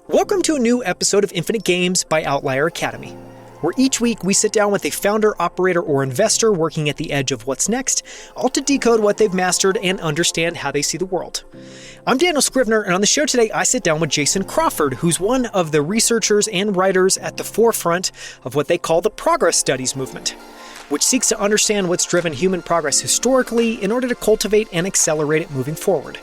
Welcome to a new episode of Infinite Games by Outlier Academy, where each week we sit down with a founder, operator, or investor working at the edge of what's next, all to decode what they've mastered and understand how they see the world. I'm Daniel Scrivner, and on the show today I sit down with Jason Crawford, who's one of the researchers and writers at the forefront of what they call the progress studies movement, which seeks to understand what's driven human progress historically in order to cultivate and accelerate it moving forward,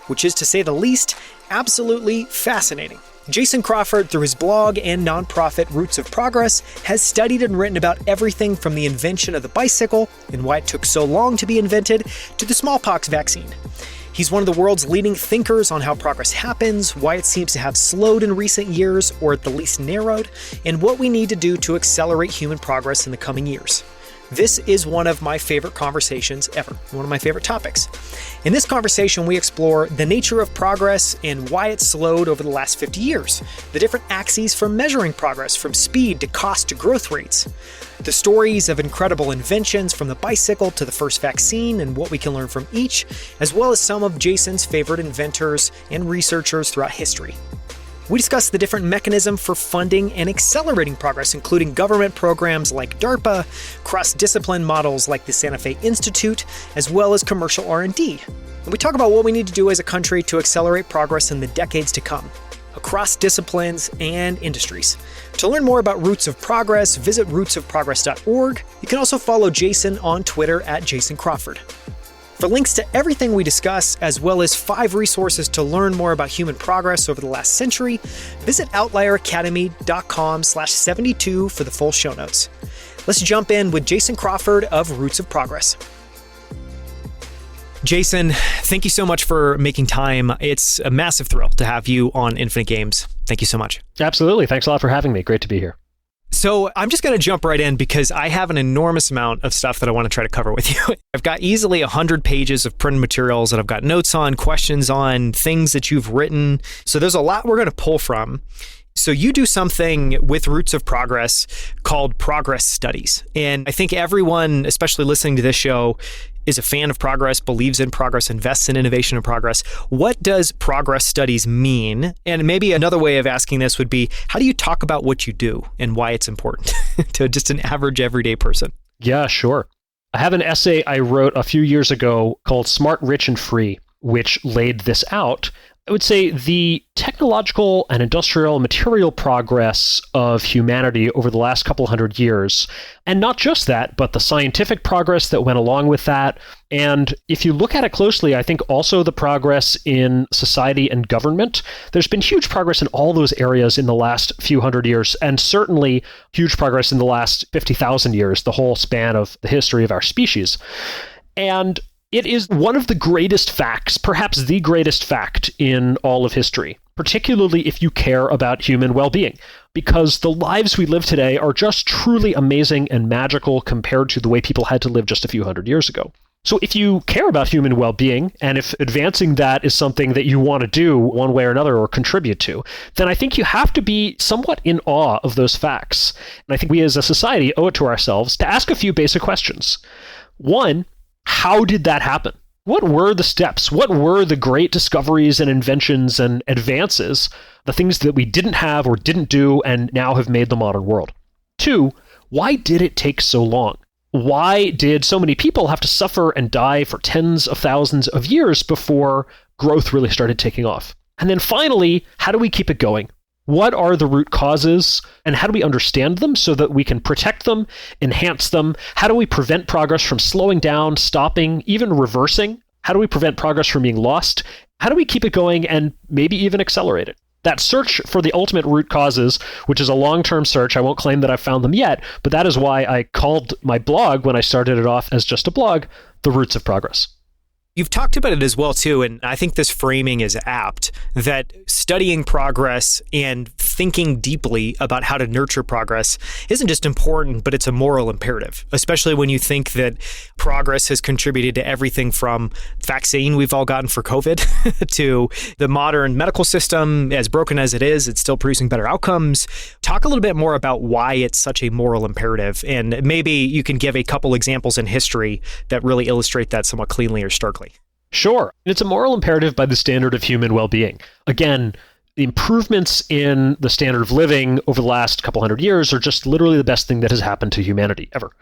which is, to say the least, absolutely fascinating. Jason Crawford, through his blog and nonprofit Roots of Progress, has studied and written about everything from the invention of the bicycle and why it took so long to be invented to the smallpox vaccine. He's one of the world's leading thinkers on how progress happens, why it seems to have slowed in recent years, or at the least narrowed, and what we need to do to accelerate human progress in the coming years. This is one of my favorite conversations ever, one of my favorite topics. In this conversation, we explore the nature of progress and why it's slowed over the last 50 years, the different axes for measuring progress, from speed to cost to growth rates, the stories of incredible inventions from the bicycle to the first vaccine and what we can learn from each, as well as some of Jason's favorite inventors and researchers throughout history. We discuss the different mechanism for funding and accelerating progress, including government programs like DARPA, cross-discipline models like the Santa Fe Institute, as well as commercial R&D. And we talk about what we need to do as a country to accelerate progress in the decades to come, across disciplines and industries. To learn more about Roots of Progress, visit rootsofprogress.org. You can also follow Jason on Twitter at Jason Crawford. For links to everything we discuss, as well as 5 resources to learn more about human progress over the last century, visit outlieracademy.com/72 for the full show notes. Let's jump in with Jason Crawford of Roots of Progress. Jason, thank you so much for making time. It's a massive thrill to have you on Infinite Games. Thank you so much. Absolutely. Thanks a lot for having me. Great to be here. So I'm just going to jump right in because I have an enormous amount of stuff that I want to try to cover with you. I've got easily 100 pages of printed materials that I've got notes on, questions on, things that you've written. So there's a lot we're going to pull from. So you do something with Roots of Progress called progress studies. And I think everyone, especially listening to this show, is a fan of progress, believes in progress, invests in innovation and progress. What does progress studies mean? And maybe another way of asking this would be, how do you talk about what you do and why it's important to just an average everyday person? Yeah, sure. I have an essay I wrote a few years ago called Smart, Rich, and Free, which laid this out. I would say the technological and industrial material progress of humanity over the last couple hundred years, and not just that, but the scientific progress that went along with that. And if you look at it closely, I think also the progress in society and government, there's been huge progress in all those areas in the last few hundred years, and certainly huge progress in the last 50,000 years, the whole span of the history of our species. And it is one of the greatest facts, perhaps the greatest fact in all of history, particularly if you care about human well-being, because the lives we live today are just truly amazing and magical compared to the way people had to live just a few hundred years ago. So if you care about human well-being, and if advancing that is something that you want to do one way or another or contribute to, then I think you have to be somewhat in awe of those facts. And I think we as a society owe it to ourselves to ask a few basic questions. One, how did that happen? What were the steps? What were the great discoveries and inventions and advances, the things that we didn't have or didn't do and now have made the modern world? 2, why did it take so long? Why did so many people have to suffer and die for tens of thousands of years before growth really started taking off? And then finally, how do we keep it going? What are the root causes, and how do we understand them so that we can protect them, enhance them? How do we prevent progress from slowing down, stopping, even reversing? How do we prevent progress from being lost? How do we keep it going and maybe even accelerate it? That search for the ultimate root causes, which is a long-term search, I won't claim that I've found them yet, but that is why I called my blog, when I started it off as just a blog, The Roots of Progress. You've talked about it as well, too, and I think this framing is apt, that studying progress and thinking deeply about how to nurture progress isn't just important, but it's a moral imperative, especially when you think that progress has contributed to everything from vaccine we've all gotten for COVID to the modern medical system. As broken as it is, it's still producing better outcomes. Talk a little bit more about why it's such a moral imperative, and maybe you can give a couple examples in history that really illustrate that somewhat cleanly or starkly. Sure. It's a moral imperative by the standard of human well-being. Again, the improvements in the standard of living over the last couple hundred years are just literally the best thing that has happened to humanity ever.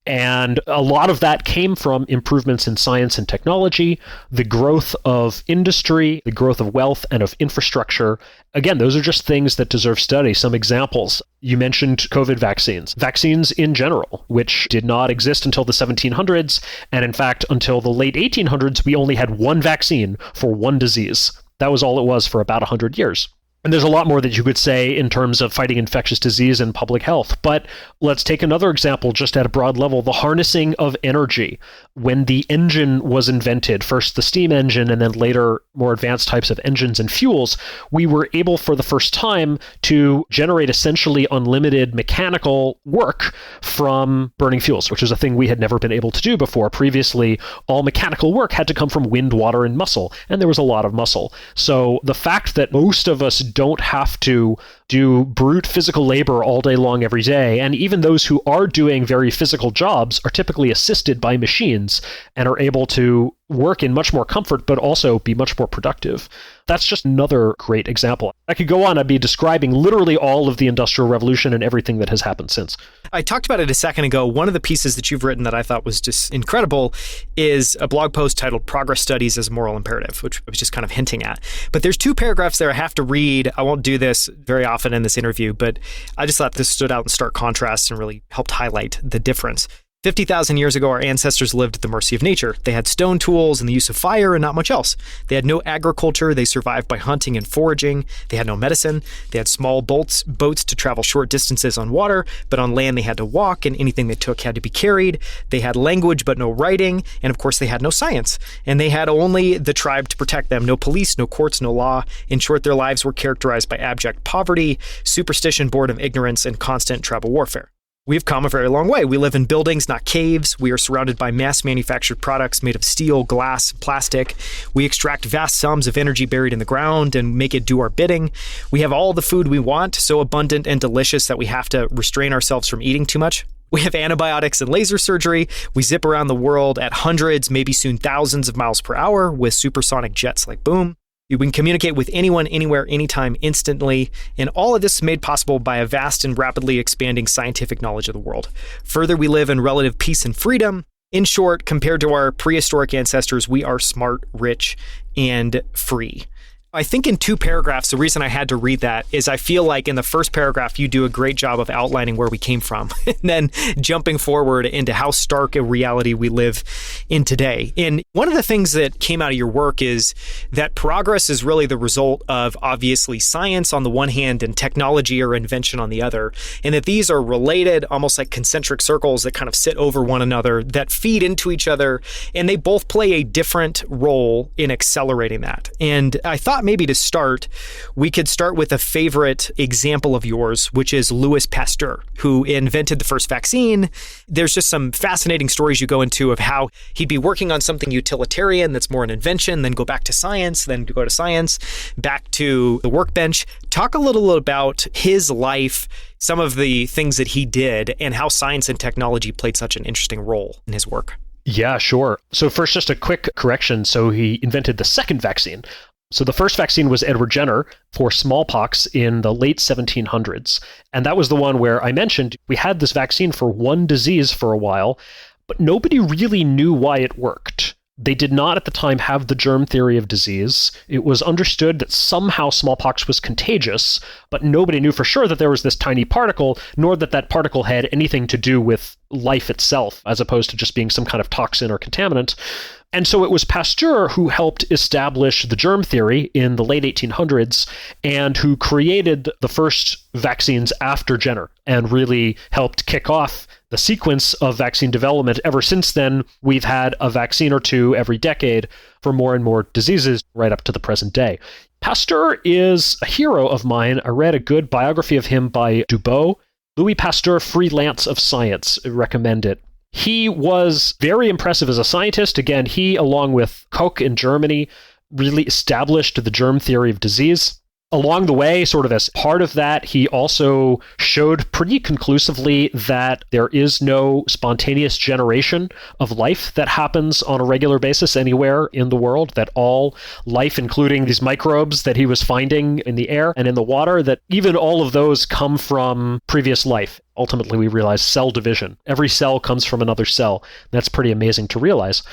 And a lot of that came from improvements in science and technology, the growth of industry, the growth of wealth and of infrastructure. Again, those are just things that deserve study. Some examples. You mentioned COVID vaccines. Vaccines in general, which did not exist until the 1700s. And in fact, until the late 1800s, we only had one vaccine for one disease. That was all it was for about 100 years. And there's a lot more that you could say in terms of fighting infectious disease and public health. But let's take another example just at a broad level, the harnessing of energy. When the engine was invented, first the steam engine and then later more advanced types of engines and fuels, we were able for the first time to generate essentially unlimited mechanical work from burning fuels, which is a thing we had never been able to do before. Previously, all mechanical work had to come from wind, water, and muscle, and there was a lot of muscle. So the fact that most of us don't have to do brute physical labor all day long every day, and even those who are doing very physical jobs are typically assisted by machines and are able to work in much more comfort, but also be much more productive. That's just another great example. I could go on. I'd be describing literally all of the Industrial Revolution and everything that has happened since. I talked about it a second ago. One of the pieces that you've written that I thought was just incredible is a blog post titled Progress Studies as a Moral Imperative, which I was just kind of hinting at. But there's two paragraphs there I have to read. I won't do this very often in this interview, but I just thought this stood out in stark contrast and really helped highlight the difference. 50,000 years ago, our ancestors lived at the mercy of nature. They had stone tools and the use of fire and not much else. They had no agriculture. They survived by hunting and foraging. They had no medicine. They had small boats to travel short distances on water, but on land they had to walk, and anything they took had to be carried. They had language, but no writing. And of course, they had no science. And they had only the tribe to protect them. No police, no courts, no law. In short, their lives were characterized by abject poverty, superstition, boredom, ignorance, and constant tribal warfare. We've come a very long way. We live in buildings, not caves. We are surrounded by mass-manufactured products made of steel, glass, plastic. We extract vast sums of energy buried in the ground and make it do our bidding. We have all the food we want, so abundant and delicious that we have to restrain ourselves from eating too much. We have antibiotics and laser surgery. We zip around the world at hundreds, maybe soon thousands of miles per hour with supersonic jets like Boom. We can communicate with anyone, anywhere, anytime, instantly. And all of this is made possible by a vast and rapidly expanding scientific knowledge of the world. Further, we live in relative peace and freedom. In short, compared to our prehistoric ancestors, we are smart, rich, and free. I think in two paragraphs, the reason I had to read that is I feel like in the first paragraph, you do a great job of outlining where we came from and then jumping forward into how stark a reality we live in today. And one of the things that came out of your work is that progress is really the result of obviously science on the one hand and technology or invention on the other, and that these are related, almost like concentric circles that kind of sit over one another, that feed into each other, and they both play a different role in accelerating that. And I thought maybe to start, we could start with a favorite example of yours, which is Louis Pasteur, who invented the first vaccine. There's just some fascinating stories you go into of how he'd be working on something utilitarian that's more an invention, then go back to science, then go to science, back to the workbench. Talk a little about his life, some of the things that he did, and how science and technology played such an interesting role in his work. Yeah, sure. So first, just a quick correction. So he invented the second vaccine. So the first vaccine was Edward Jenner for smallpox in the late 1700s. And that was the one where I mentioned we had this vaccine for one disease for a while, but nobody really knew why it worked. They did not at the time have the germ theory of disease. It was understood that somehow smallpox was contagious, but nobody knew for sure that there was this tiny particle, nor that that particle had anything to do with life itself, as opposed to just being some kind of toxin or contaminant. And so it was Pasteur who helped establish the germ theory in the late 1800s and who created the first vaccines after Jenner and really helped kick off the sequence of vaccine development. Ever since then, we've had a vaccine or two every decade for more and more diseases right up to the present day. Pasteur is a hero of mine. I read a good biography of him by Dubois. Louis Pasteur, Freelance of Science, recommend it. He was very impressive as a scientist. Again, he, along with Koch in Germany, really established the germ theory of disease. Along the way, sort of as part of that, he also showed pretty conclusively that there is no spontaneous generation of life that happens on a regular basis anywhere in the world, that all life, including these microbes that he was finding in the air and in the water, that even all of those come from previous life. Ultimately, we realize cell division. Every cell comes from another cell. That's pretty amazing to realize.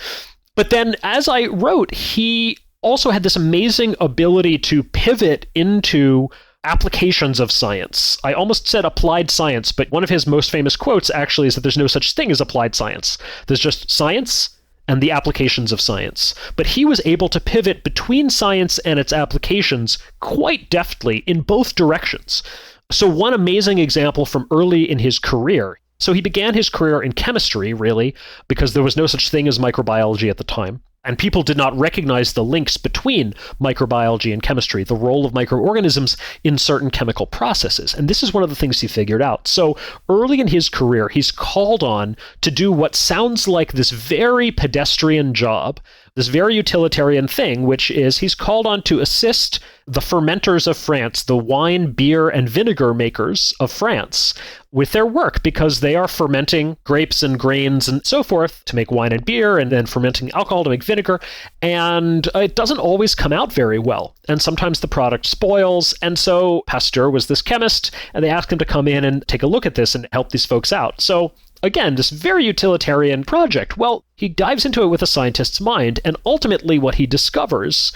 But then, as I wrote, he also had this amazing ability to pivot into applications of science. I almost said applied science, but one of his most famous quotes actually is that there's no such thing as applied science. There's just science and the applications of science. But he was able to pivot between science and its applications quite deftly in both directions. So one amazing example from early in his career. So he began his career in chemistry, really, because there was no such thing as microbiology at the time. And people did not recognize the links between microbiology and chemistry, the role of microorganisms in certain chemical processes. And this is one of the things he figured out. So early in his career, he's called on to do what sounds like this very pedestrian job, this very utilitarian thing, which is he's called on to assist the fermenters of France, the wine, beer, and vinegar makers of France, with their work, because they are fermenting grapes and grains and so forth to make wine and beer, and then fermenting alcohol to make vinegar. And it doesn't always come out very well. And sometimes the product spoils. And so Pasteur was this chemist, and they asked him to come in and take a look at this and help these folks out. So again, this very utilitarian project. Well, he dives into it with a scientist's mind, and ultimately what he discovers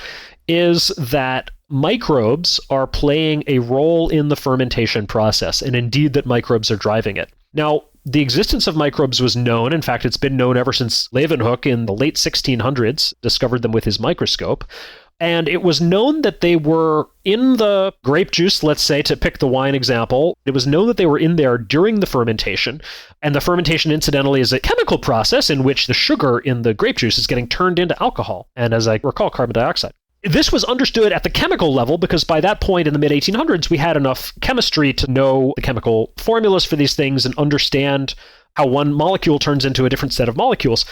is that microbes are playing a role in the fermentation process, and indeed that microbes are driving it. Now, the existence of microbes was known. In fact, it's been known ever since Leeuwenhoek in the late 1600s discovered them with his microscope. And it was known that they were in the grape juice, let's say, to pick the wine example. It was known that they were in there during the fermentation. And the fermentation, incidentally, is a chemical process in which the sugar in the grape juice is getting turned into alcohol. And as I recall, carbon dioxide. This was understood at the chemical level because by that point in the mid-1800s, we had enough chemistry to know the chemical formulas for these things and understand how one molecule turns into a different set of molecules.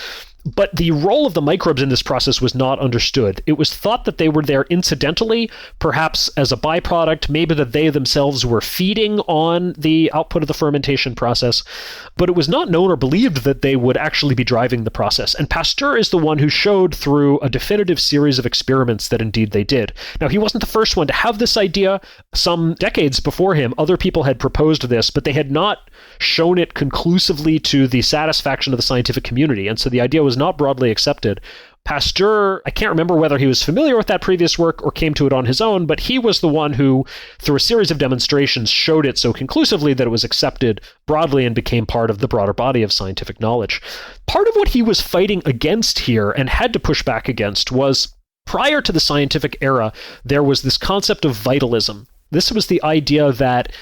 But the role of the microbes in this process was not understood. It was thought that they were there incidentally, perhaps as a byproduct, maybe that they themselves were feeding on the output of the fermentation process, but it was not known or believed that they would actually be driving the process. And Pasteur is the one who showed through a definitive series of experiments that indeed they did. Now, he wasn't the first one to have this idea. Some decades before him, other people had proposed this, but they had not shown it conclusively to the satisfaction of the scientific community. And so the idea was not broadly accepted. Pasteur, I can't remember whether he was familiar with that previous work or came to it on his own, but he was the one who, through a series of demonstrations, showed it so conclusively that it was accepted broadly and became part of the broader body of scientific knowledge. Part of what he was fighting against here and had to push back against was, prior to the scientific era, there was this concept of vitalism. This was the idea that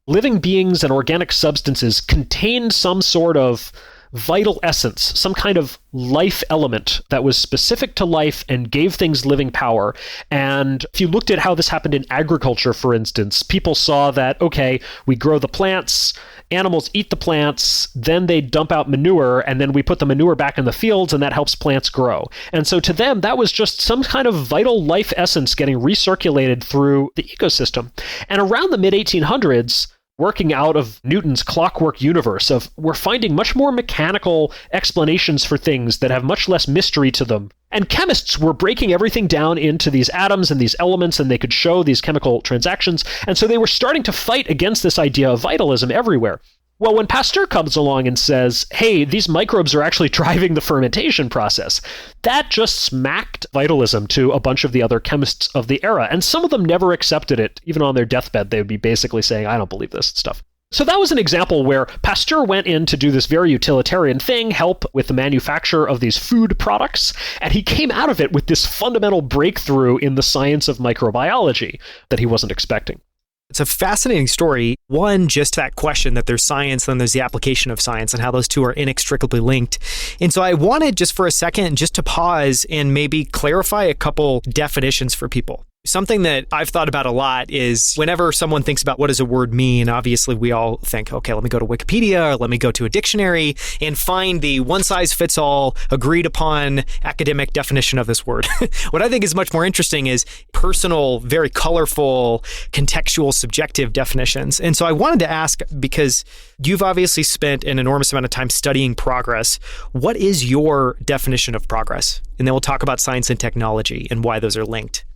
living beings and organic substances contained some sort of vital essence, some kind of life element that was specific to life and gave things living power. And if you looked at how this happened in agriculture, for instance, people saw that, okay, we grow the plants, animals eat the plants, then they dump out manure, and then we put the manure back in the fields, and that helps plants grow. And so to them, that was just some kind of vital life essence getting recirculated through the ecosystem. And around the mid-1800s, working out of Newton's clockwork universe of we're finding much more mechanical explanations for things that have much less mystery to them. And chemists were breaking everything down into these atoms and these elements, and they could show these chemical transactions. And so they were starting to fight against this idea of vitalism everywhere. Well, when Pasteur comes along and says, hey, these microbes are actually driving the fermentation process, that just smacked vitalism to a bunch of the other chemists of the era. And some of them never accepted it. Even on their deathbed, they would be basically saying, I don't believe this stuff. So that was an example where Pasteur went in to do this very utilitarian thing, help with the manufacture of these food products, and he came out of it with this fundamental breakthrough in the science of microbiology that he wasn't expecting. It's a fascinating story. One, just that question that there's science, then there's the application of science and how those two are inextricably linked. And so I wanted just for a second just to pause and maybe clarify a couple definitions for people. Something that I've thought about a lot is whenever someone thinks about what does a word mean, obviously we all think, okay, let me go to Wikipedia, or let me go to a dictionary and find the one-size-fits-all agreed upon academic definition of this word. What I think is much more interesting is personal, very colorful, contextual, subjective definitions. And so I wanted to ask, because you've obviously spent an enormous amount of time studying progress, what is your definition of progress? And then we'll talk about science and technology and why those are linked.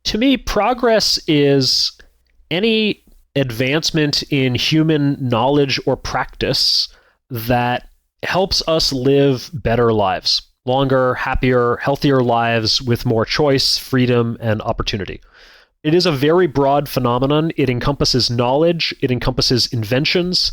To me, progress is any advancement in human knowledge or practice that helps us live better lives, longer, happier, healthier lives with more choice, freedom, and opportunity. It is a very broad phenomenon. It encompasses knowledge. It encompasses inventions.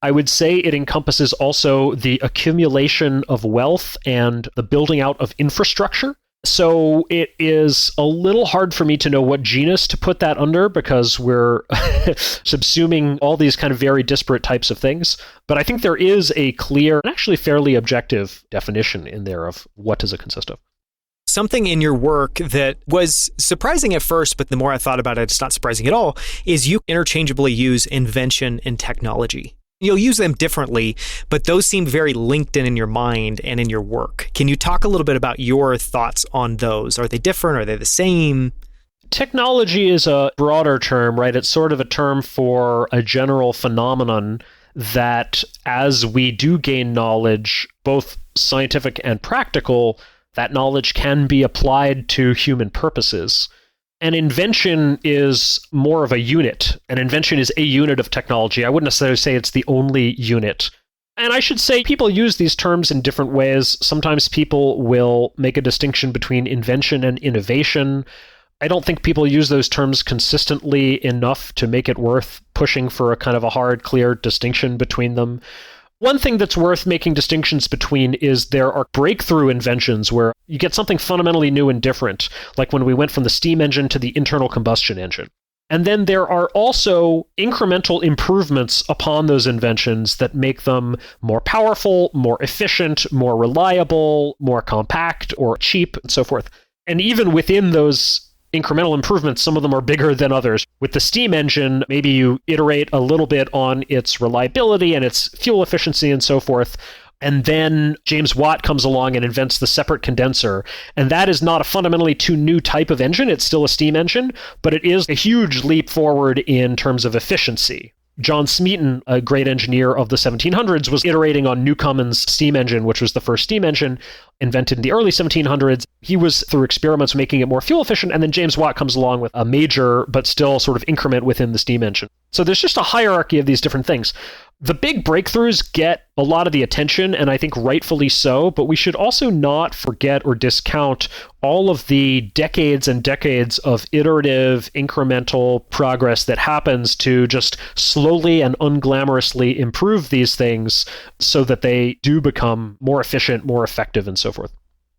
I would say it encompasses also the accumulation of wealth and the building out of infrastructure. So it is a little hard for me to know what genus to put that under, because we're subsuming all these kind of very disparate types of things. But I think there is a clear and actually fairly objective definition in there of what does it consist of. Something in your work that was surprising at first, but the more I thought about it, it's not surprising at all, is you interchangeably use invention and technology. You'll use them differently, but those seem very linked in your mind and in your work. Can you talk a little bit about your thoughts on those? Are they different? Are they the same? Technology is a broader term, right? It's sort of a term for a general phenomenon that as we do gain knowledge, both scientific and practical, that knowledge can be applied to human purposes. An invention is more of a unit. An invention is a unit of technology. I wouldn't necessarily say it's the only unit. And I should say people use these terms in different ways. Sometimes people will make a distinction between invention and innovation. I don't think people use those terms consistently enough to make it worth pushing for a kind of a hard, clear distinction between them. One thing that's worth making distinctions between is there are breakthrough inventions where you get something fundamentally new and different, like when we went from the steam engine to the internal combustion engine. And then there are also incremental improvements upon those inventions that make them more powerful, more efficient, more reliable, more compact or cheap, and so forth. And even within those incremental improvements, some of them are bigger than others. With the steam engine, maybe you iterate a little bit on its reliability and its fuel efficiency and so forth. And then James Watt comes along and invents the separate condenser. And that is not a fundamentally too new type of engine. It's still a steam engine, but it is a huge leap forward in terms of efficiency. John Smeaton, a great engineer of the 1700s, was iterating on Newcomen's steam engine, which was the first steam engine invented in the early 1700s. He was, through experiments, making it more fuel efficient, and then James Watt comes along with a major, but still sort of increment within the steam engine. So there's just a hierarchy of these different things. The big breakthroughs get a lot of the attention, and I think rightfully so, but we should also not forget or discount all of the decades and decades of iterative, incremental progress that happens to just slowly and unglamorously improve these things so that they do become more efficient, more effective, and so forth.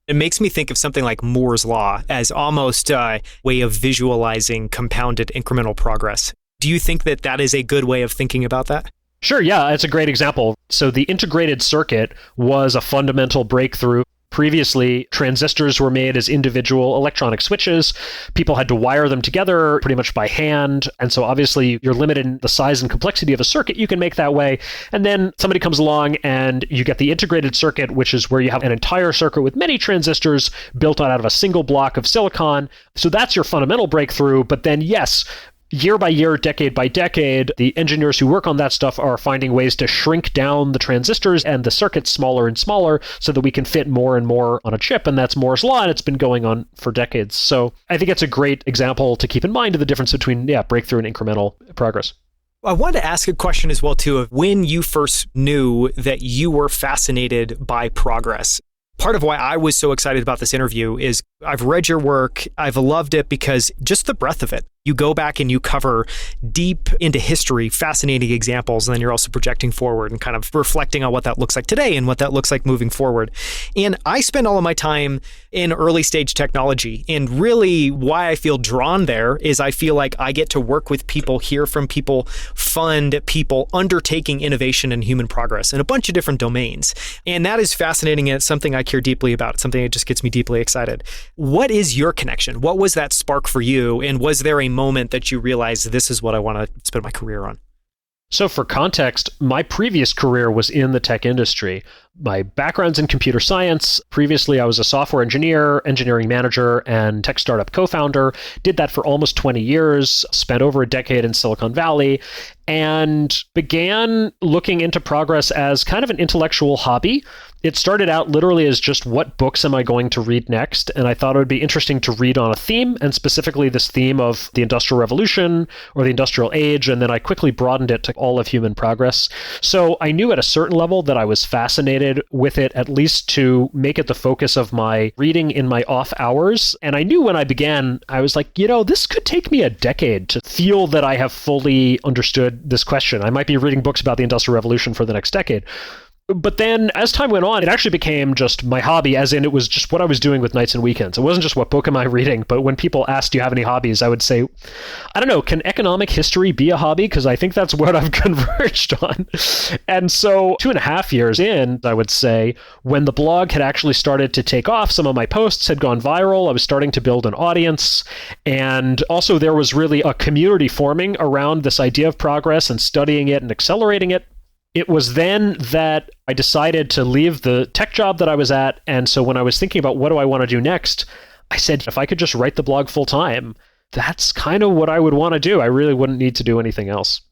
It makes me think of something like Moore's Law as almost a way of visualizing compounded incremental progress. Do you think that that is a good way of thinking about that? Sure, yeah, it's a great example. So the integrated circuit was a fundamental breakthrough. Previously, transistors were made as individual electronic switches. People had to wire them together pretty much by hand. And so obviously you're limited in the size and complexity of a circuit you can make that way. And then somebody comes along and you get the integrated circuit, which is where you have an entire circuit with many transistors built out of a single block of silicon. So that's your fundamental breakthrough. But then, yes, year by year, decade by decade, the engineers who work on that stuff are finding ways to shrink down the transistors and the circuits smaller and smaller so that we can fit more and more on a chip. And that's Moore's Law, and it's been going on for decades. So I think it's a great example to keep in mind of the difference between breakthrough and incremental progress. I wanted to ask a question as well, too, of when you first knew that you were fascinated by progress. Part of why I was so excited about this interview is I've read your work. I've loved it because just the breadth of it. You go back and you cover deep into history, fascinating examples, and then you're also projecting forward and kind of reflecting on what that looks like today and what that looks like moving forward. And I spend all of my time in early stage technology. And really why I feel drawn there is I feel like I get to work with people, hear from people, fund people undertaking innovation and human progress in a bunch of different domains. And that is fascinating, and it's something I care deeply about. It's something that just gets me deeply excited. What is your connection? What was that spark for you? And was there a moment that you realized this is what I want to spend my career on? So for context, my previous career was in the tech industry. My background's in computer science. Previously, I was a software engineer, engineering manager, and tech startup co-founder. Did that for almost 20 years, spent over a decade in Silicon Valley, and began looking into progress as kind of an intellectual hobby. It started out literally as just what books am I going to read next? And I thought it would be interesting to read on a theme, and specifically this theme of the Industrial Revolution or the Industrial Age. And then I quickly broadened it to all of human progress. So I knew at a certain level that I was fascinated with it, at least to make it the focus of my reading in my off hours. And I knew when I began, I was like, this could take me a decade to feel that I have fully understood this question. I might be reading books about the Industrial Revolution for the next decade. But then as time went on, it actually became just my hobby, as in it was just what I was doing with nights and weekends. It wasn't just what book am I reading, but when people asked, do you have any hobbies? I would say, I don't know, can economic history be a hobby? Because I think that's what I've converged on. And so 2.5 years in, I would say, when the blog had actually started to take off, some of my posts had gone viral. I was starting to build an audience. And also there was really a community forming around this idea of progress and studying it and accelerating it. It was then that I decided to leave the tech job that I was at. And so when I was thinking about what do I want to do next, I said, if I could just write the blog full time, that's kind of what I would want to do. I really wouldn't need to do anything else.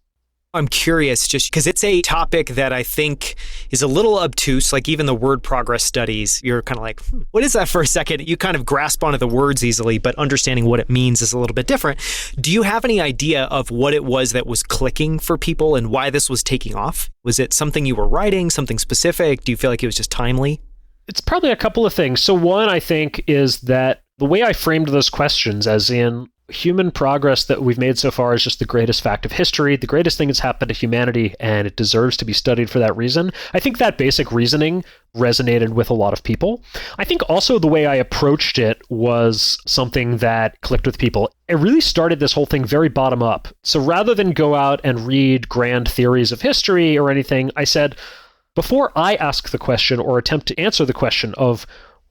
I'm curious just because it's a topic that I think is a little obtuse, like even the word progress studies, you're kind of like, what is that for a second? You kind of grasp onto the words easily, but understanding what it means is a little bit different. Do you have any idea of what it was that was clicking for people and why this was taking off? Was it something you were writing, something specific? Do you feel like it was just timely? It's probably a couple of things. So one, I think, is that the way I framed those questions, as in human progress that we've made so far is just the greatest fact of history, the greatest thing that's happened to humanity, and it deserves to be studied for that reason. I think that basic reasoning resonated with a lot of people. I think also the way I approached it was something that clicked with people. It really started this whole thing very bottom up. So rather than go out and read grand theories of history or anything, I said, before I ask the question or attempt to answer the question of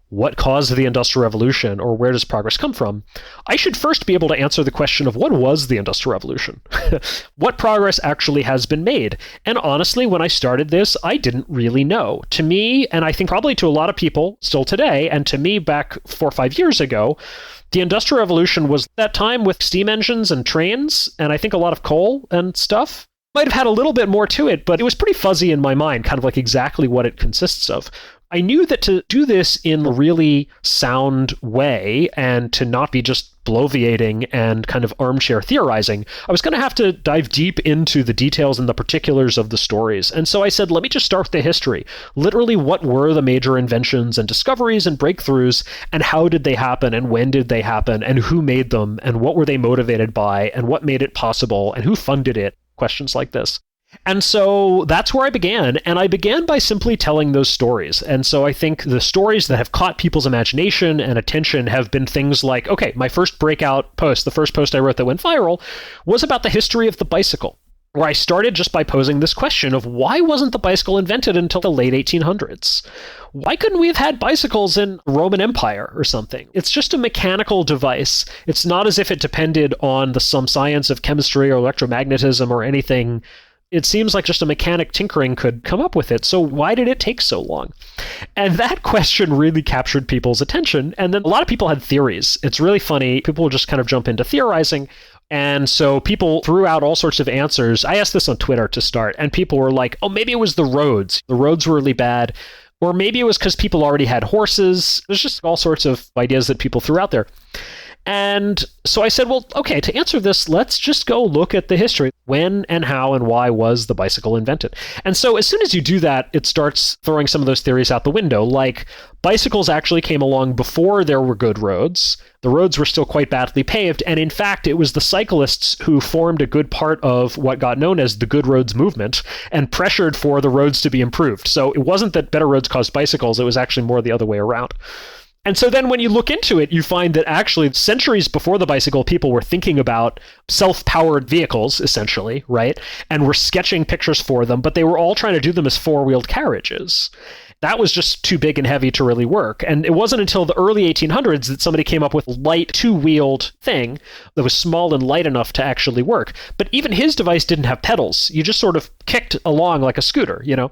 what caused the Industrial Revolution or where does progress come from, I should first be able to answer the question of what was the Industrial Revolution? What progress actually has been made? And honestly, when I started this, I didn't really know. To me, and I think probably to a lot of people still today, and to me back 4 or 5 years ago, the Industrial Revolution was that time with steam engines and trains, and I think a lot of coal and stuff. Might have had a little bit more to it, but it was pretty fuzzy in my mind, kind of like exactly what it consists of. I knew that to do this in a really sound way and to not be just bloviating and kind of armchair theorizing, I was going to have to dive deep into the details and the particulars of the stories. And so I said, let me just start with the history. Literally, what were the major inventions and discoveries and breakthroughs, and how did they happen, and when did they happen, and who made them, and what were they motivated by, and what made it possible, and who funded it? Questions like this. And so that's where I began. And I began by simply telling those stories. And so I think the stories that have caught people's imagination and attention have been things like, okay, my first breakout post, the first post I wrote that went viral, was about the history of the bicycle, where I started just by posing this question of why wasn't the bicycle invented until the late 1800s? Why couldn't we have had bicycles in the Roman Empire or something? It's just a mechanical device. It's not as if it depended on some science of chemistry or electromagnetism or anything. It seems like just a mechanic tinkering could come up with it. So why did it take so long? And that question really captured people's attention. And then a lot of people had theories. It's really funny. People would just kind of jump into theorizing. And so people threw out all sorts of answers. I asked this on Twitter to start, and people were like, oh, maybe it was the roads. The roads were really bad. Or maybe it was because people already had horses. There's just all sorts of ideas that people threw out there. And so I said, well, okay, to answer this, let's just go look at the history. When and how and why was the bicycle invented? And so as soon as you do that, it starts throwing some of those theories out the window. Like, bicycles actually came along before there were good roads. The roads were still quite badly paved. And in fact, it was the cyclists who formed a good part of what got known as the Good Roads movement and pressured for the roads to be improved. So it wasn't that better roads caused bicycles. It was actually more the other way around. And so then when you look into it, you find that actually centuries before the bicycle, people were thinking about self-powered vehicles, essentially, right? And were sketching pictures for them, but they were all trying to do them as four-wheeled carriages. That was just too big and heavy to really work. And it wasn't until the early 1800s that somebody came up with a light two-wheeled thing that was small and light enough to actually work. But even his device didn't have pedals. You just sort of kicked along like a scooter, you know?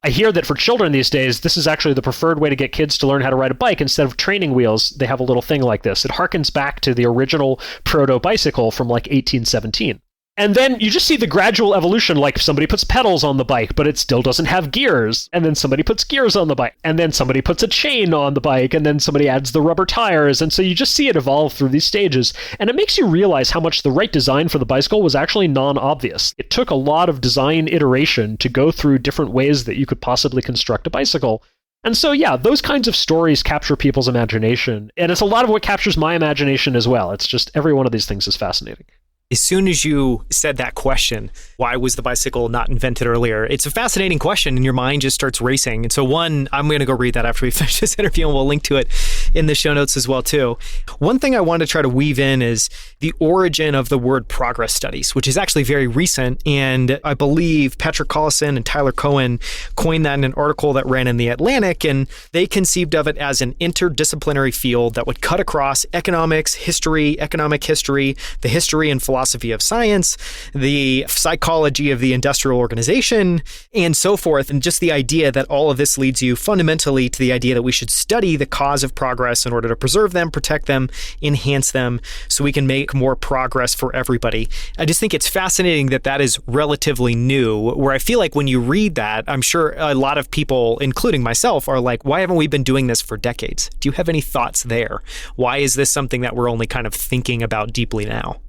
I hear that for children these days, this is actually the preferred way to get kids to learn how to ride a bike. Instead of training wheels, they have a little thing like this. It harkens back to the original proto-bicycle from like 1817. And then you just see the gradual evolution, like somebody puts pedals on the bike, but it still doesn't have gears. And then somebody puts gears on the bike. And then somebody puts a chain on the bike. And then somebody adds the rubber tires. And so you just see it evolve through these stages. And it makes you realize how much the right design for the bicycle was actually non-obvious. It took a lot of design iteration to go through different ways that you could possibly construct a bicycle. And so, yeah, those kinds of stories capture people's imagination. And it's a lot of what captures my imagination as well. It's just every one of these things is fascinating. As soon as you said that question, why was the bicycle not invented earlier? It's a fascinating question, and your mind just starts racing. And so one, I'm going to go read that after we finish this interview, and we'll link to it in the show notes as well, too. One thing I want to try to weave in is the origin of the word progress studies, which is actually very recent. And I believe Patrick Collison and Tyler Cohen coined that in an article that ran in The Atlantic, and they conceived of it as an interdisciplinary field that would cut across economics, history, economic history, the history and philosophy of science, the psychology of the industrial organization, and so forth. And just the idea that all of this leads you fundamentally to the idea that we should study the cause of progress in order to preserve them, protect them, enhance them, so we can make more progress for everybody. I just think it's fascinating that that is relatively new, where I feel like when you read that, I'm sure a lot of people, including myself, are like, why haven't we been doing this for decades? Do you have any thoughts there? Why is this something that we're only kind of thinking about deeply now?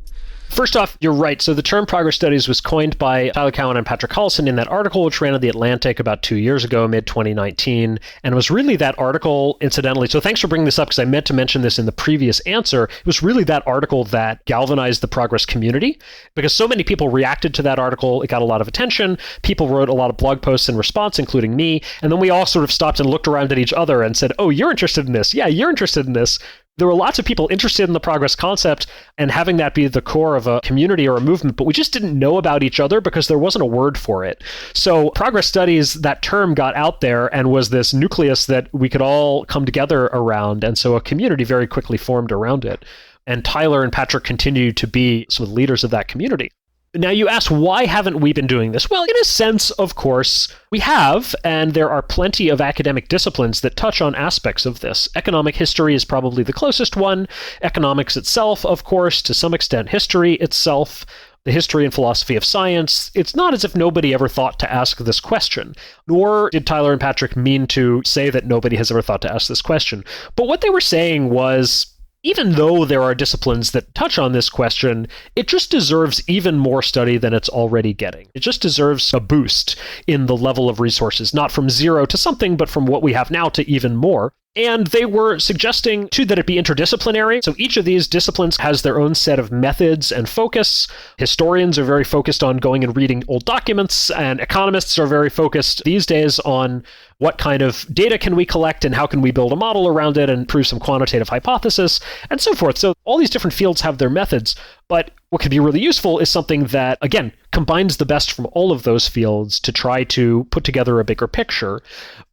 First off, you're right. So the term progress studies was coined by Tyler Cowen and Patrick Collison in that article, which ran in The Atlantic about 2 years ago, mid-2019. And it was really that article, incidentally. So thanks for bringing this up, because I meant to mention this in the previous answer. It was really that article that galvanized the progress community, because so many people reacted to that article. It got a lot of attention. People wrote a lot of blog posts in response, including me. And then we all sort of stopped and looked around at each other and said, oh, you're interested in this. Yeah, you're interested in this. There were lots of people interested in the progress concept and having that be the core of a community or a movement, but we just didn't know about each other because there wasn't a word for it. So progress studies, that term got out there and was this nucleus that we could all come together around. And so a community very quickly formed around it. And Tyler and Patrick continue to be some of the leaders of that community. Now, you ask, why haven't we been doing this? Well, in a sense, of course, we have, and there are plenty of academic disciplines that touch on aspects of this. Economic history is probably the closest one. Economics itself, of course, to some extent, history itself, the history and philosophy of science. It's not as if nobody ever thought to ask this question, nor did Tyler and Patrick mean to say that nobody has ever thought to ask this question. But what they were saying was, even though there are disciplines that touch on this question, it just deserves even more study than it's already getting. It just deserves a boost in the level of resources, not from zero to something, but from what we have now to even more. And they were suggesting, too, that it be interdisciplinary. So each of these disciplines has their own set of methods and focus. Historians are very focused on going and reading old documents, and economists are very focused these days on what kind of data can we collect and how can we build a model around it and prove some quantitative hypothesis, and so forth. So all these different fields have their methods, but what could be really useful is something that, again, combines the best from all of those fields to try to put together a bigger picture.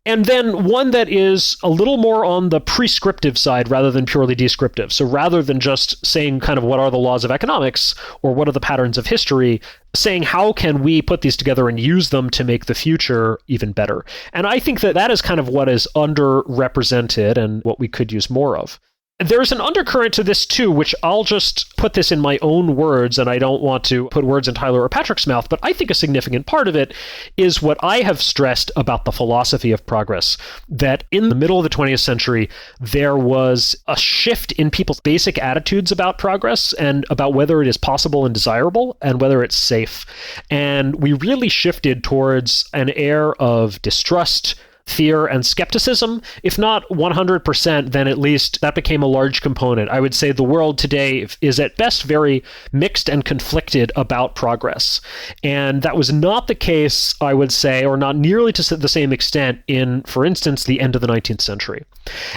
And then one that is a little more on the prescriptive side rather than purely descriptive. So rather than just saying kind of what are the laws of economics or what are the patterns of history, saying how can we put these together and use them to make the future even better. And I think that that is kind of what is underrepresented and what we could use more of. There's an undercurrent to this too, which I'll just put this in my own words, and I don't want to put words in Tyler or Patrick's mouth, but I think a significant part of it is what I have stressed about the philosophy of progress, that in the middle of the 20th century, there was a shift in people's basic attitudes about progress and about whether it is possible and desirable and whether it's safe. And we really shifted towards an air of distrust, fear, and skepticism. If not 100%, then at least that became a large component. I would say the world today is at best very mixed and conflicted about progress. And that was not the case, I would say, or not nearly to the same extent in, for instance, the end of the 19th century.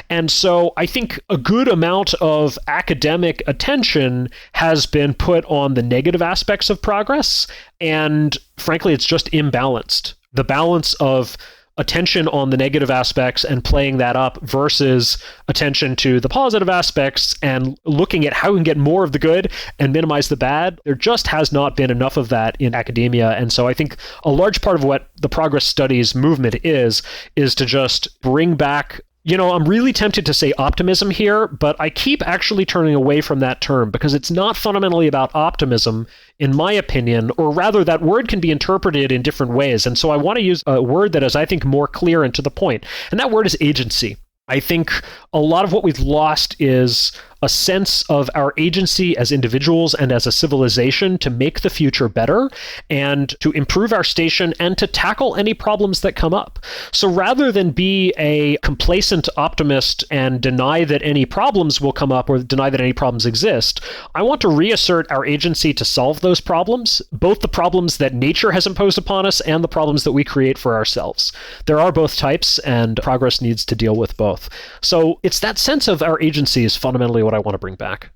And so I think a good amount of academic attention has been put on the negative aspects of progress. And frankly, it's just imbalanced. The balance of attention on the negative aspects and playing that up versus attention to the positive aspects and looking at how we can get more of the good and minimize the bad. There just has not been enough of that in academia. And so I think a large part of what the progress studies movement is to just bring back, I'm really tempted to say optimism here, but I keep actually turning away from that term because it's not fundamentally about optimism, in my opinion, or rather that word can be interpreted in different ways. And so I want to use a word that is, I think, more clear and to the point. And that word is agency. I think a lot of what we've lost is a sense of our agency as individuals and as a civilization to make the future better and to improve our station and to tackle any problems that come up. So rather than be a complacent optimist and deny that any problems will come up or deny that any problems exist, I want to reassert our agency to solve those problems, both the problems that nature has imposed upon us and the problems that we create for ourselves. There are both types, and progress needs to deal with both. So it's that sense of our agency is fundamentally what I want to bring back.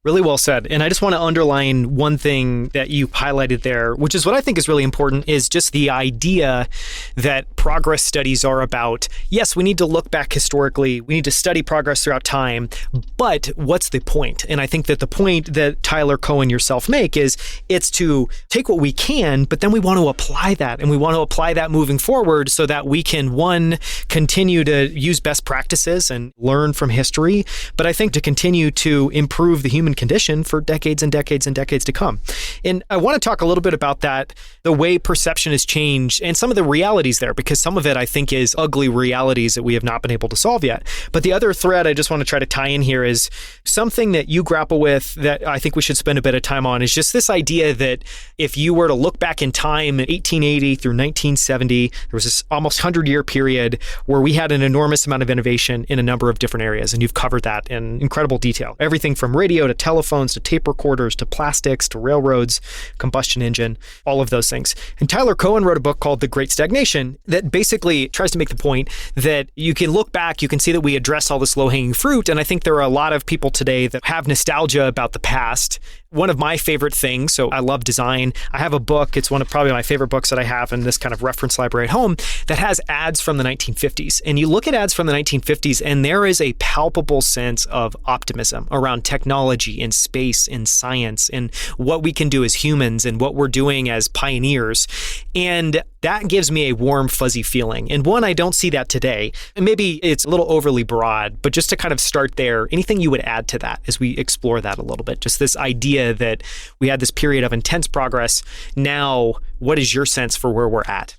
Really well said. And I just want to underline one thing that you highlighted there, which is what I think is really important, is just the idea that progress studies are about, yes, we need to look back historically, we need to study progress throughout time, but what's the point? And I think that the point that Tyler, Cohen, yourself make is it's to take what we can, but then we want to apply that. And we want to apply that moving forward so that we can, one, continue to use best practices and learn from history, but I think to continue to improve the human condition for decades and decades and decades to come. And I want to talk a little bit about that, the way perception has changed and some of the realities there, because some of it I think is ugly realities that we have not been able to solve yet. But the other thread I just want to try to tie in here is something that you grapple with that I think we should spend a bit of time on is just this idea that if you were to look back in time, 1880 through 1970, there was this almost 100-year period where we had an enormous amount of innovation in a number of different areas. And you've covered that in incredible detail. Everything from radio to telephones to tape recorders to plastics to railroads, combustion engine, all of those things. And Tyler Cohen wrote a book called The Great Stagnation that basically tries to make the point that you can look back, you can see that we address all this low-hanging fruit. And I think there are a lot of people today that have nostalgia about the past. One of my favorite things, so I love design. I have a book, it's one of probably my favorite books that I have in this kind of reference library at home that has ads from the 1950s. And you look at ads from the 1950s and there is a palpable sense of optimism around technology and space and science and what we can do as humans and what we're doing as pioneers. And that gives me a warm, fuzzy feeling. And one, I don't see that today. And maybe it's a little overly broad, but just to kind of start there, anything you would add to that as we explore that a little bit? Just this idea that we had this period of intense progress. Now, what is your sense for where we're at?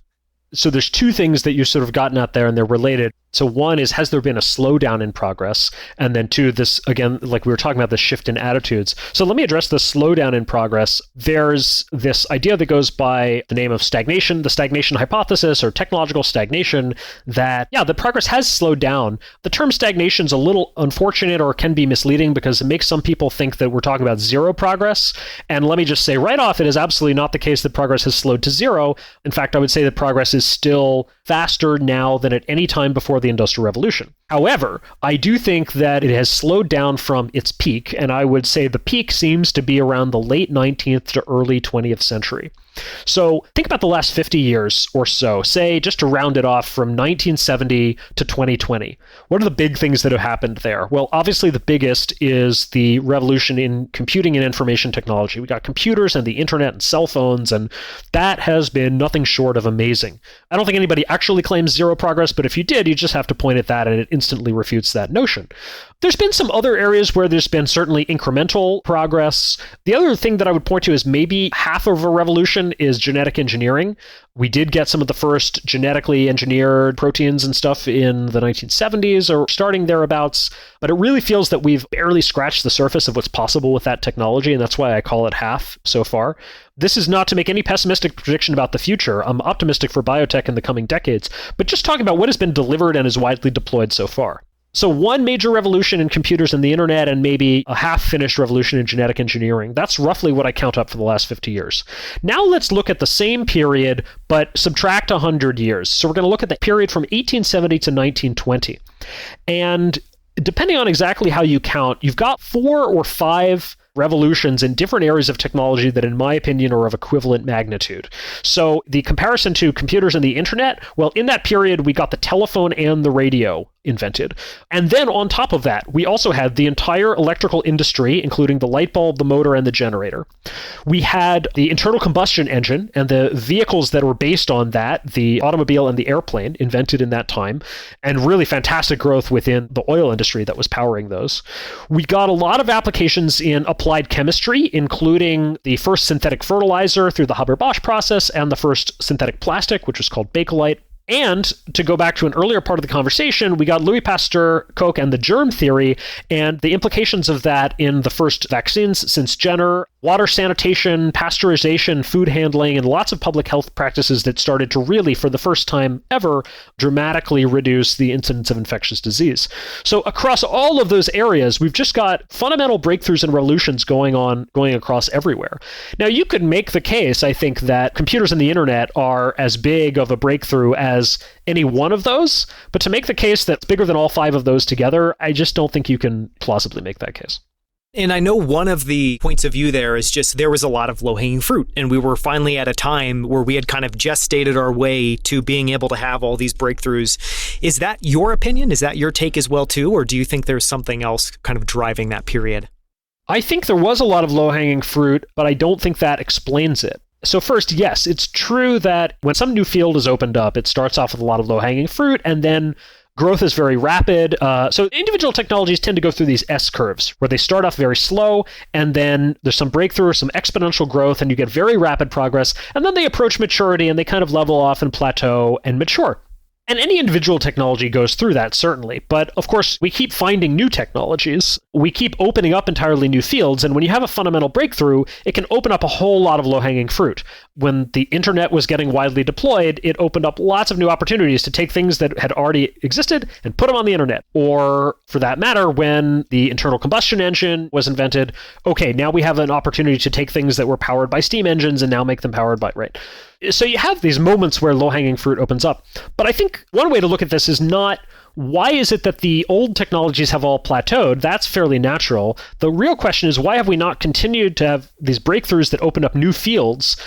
So there's two things that you've sort of gotten at there, and they're related. So one is, has there been a slowdown in progress? And then two, this, again, like we were talking about, the shift in attitudes. So let me address the slowdown in progress. There's this idea that goes by the name of stagnation, the stagnation hypothesis, or technological stagnation, that, the progress has slowed down. The term stagnation is a little unfortunate or can be misleading because it makes some people think that we're talking about zero progress. And let me just say right off, it is absolutely not the case that progress has slowed to zero. In fact, I would say that progress is still faster now than at any time before the Industrial Revolution. However, I do think that it has slowed down from its peak, and I would say the peak seems to be around the late 19th to early 20th century. So think about the last 50 years or so, say, just to round it off from 1970 to 2020. What are the big things that have happened there? Well, obviously the biggest is the revolution in computing and information technology. We got computers and the internet and cell phones, and that has been nothing short of amazing. I don't think anybody actually claims zero progress, but if you did, you just have to point at that and it instantly refutes that notion. There's been some other areas where there's been certainly incremental progress. The other thing that I would point to is maybe half of a revolution is genetic engineering. We did get some of the first genetically engineered proteins and stuff in the 1970s or starting thereabouts, but it really feels that we've barely scratched the surface of what's possible with that technology, and that's why I call it half so far. This is not to make any pessimistic prediction about the future. I'm optimistic for biotech in the coming decades, but just talking about what has been delivered and is widely deployed so far. So one major revolution in computers and the internet, and maybe a half-finished revolution in genetic engineering. That's roughly what I count up for the last 50 years. Now let's look at the same period, but subtract 100 years. So we're going to look at the period from 1870 to 1920. And depending on exactly how you count, you've got 4 or 5 revolutions in different areas of technology that, in my opinion, are of equivalent magnitude. So the comparison to computers and the internet, well, in that period, we got the telephone and the radio invented. And then on top of that, we also had the entire electrical industry, including the light bulb, the motor, and the generator. We had the internal combustion engine and the vehicles that were based on that, the automobile and the airplane, invented in that time, and really fantastic growth within the oil industry that was powering those. We got a lot of applications in applied chemistry, including the first synthetic fertilizer through the Haber-Bosch process and the first synthetic plastic, which was called Bakelite. And to go back to an earlier part of the conversation, we got Louis Pasteur, Koch, and the germ theory, and the implications of that in the first vaccines since Jenner, water sanitation, pasteurization, food handling, and lots of public health practices that started to really, for the first time ever, dramatically reduce the incidence of infectious disease. So across all of those areas, we've just got fundamental breakthroughs and revolutions going across everywhere. Now, you could make the case, I think, that computers and the internet are as big of a breakthrough as any one of those, but to make the case that's bigger than all 5 of those together, I just don't think you can plausibly make that case. And I know one of the points of view there is just there was a lot of low-hanging fruit, and we were finally at a time where we had kind of gestated our way to being able to have all these breakthroughs. Is that your opinion? Is that your take as well, too? Or do you think there's something else kind of driving that period? I think there was a lot of low-hanging fruit, but I don't think that explains it. So first, yes, it's true that when some new field is opened up, it starts off with a lot of low-hanging fruit, and then growth is very rapid. So individual technologies tend to go through these S-curves, where they start off very slow, and then there's some breakthrough or some exponential growth, and you get very rapid progress, and then they approach maturity, and they kind of level off and plateau and mature. And any individual technology goes through that, certainly. But of course, we keep finding new technologies. We keep opening up entirely new fields. And when you have a fundamental breakthrough, it can open up a whole lot of low-hanging fruit. When the internet was getting widely deployed, it opened up lots of new opportunities to take things that had already existed and put them on the internet. Or for that matter, when the internal combustion engine was invented, okay, now we have an opportunity to take things that were powered by steam engines and now make them powered by, right? So you have these moments where low-hanging fruit opens up. But I think one way to look at this is not, why is it that the old technologies have all plateaued? That's fairly natural. The real question is, why have we not continued to have these breakthroughs that open up new fields